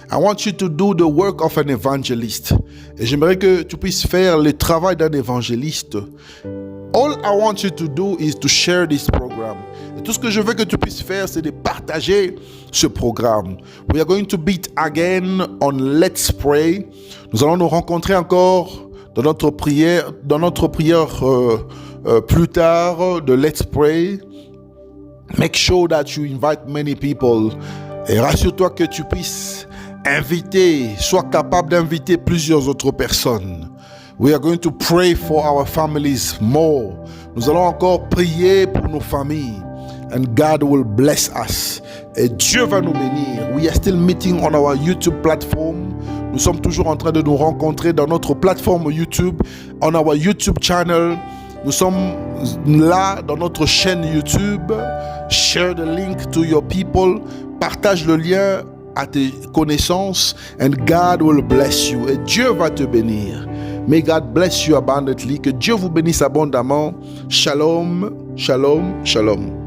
I want you to do the work of an evangelist. Et j'aimerais que tu puisses faire le travail d'un évangéliste. All I want you to do is to share this program. Et tout ce que je veux que tu puisses faire, c'est de partager ce programme. We are going to meet again on Let's Pray. Nous allons nous rencontrer encore dans notre prière plus tard de Let's Pray. Make sure that you invite many people. Et rassure-toi que tu puisses Sois capable d'inviter plusieurs autres personnes. We are going to pray for our families more. Nous allons encore prier pour nos familles. And God will bless us. Et Dieu va nous bénir. We are still meeting on our YouTube platform. Nous sommes toujours en train de nous rencontrer dans notre plateforme YouTube, on our YouTube channel. Nous sommes là dans notre chaîne YouTube. Share the link to your people. Partage le lien à tes connaissances. And God will bless you. Et Dieu va te bénir. May God bless you abundantly. Que Dieu vous bénisse abondamment. Shalom, shalom, shalom.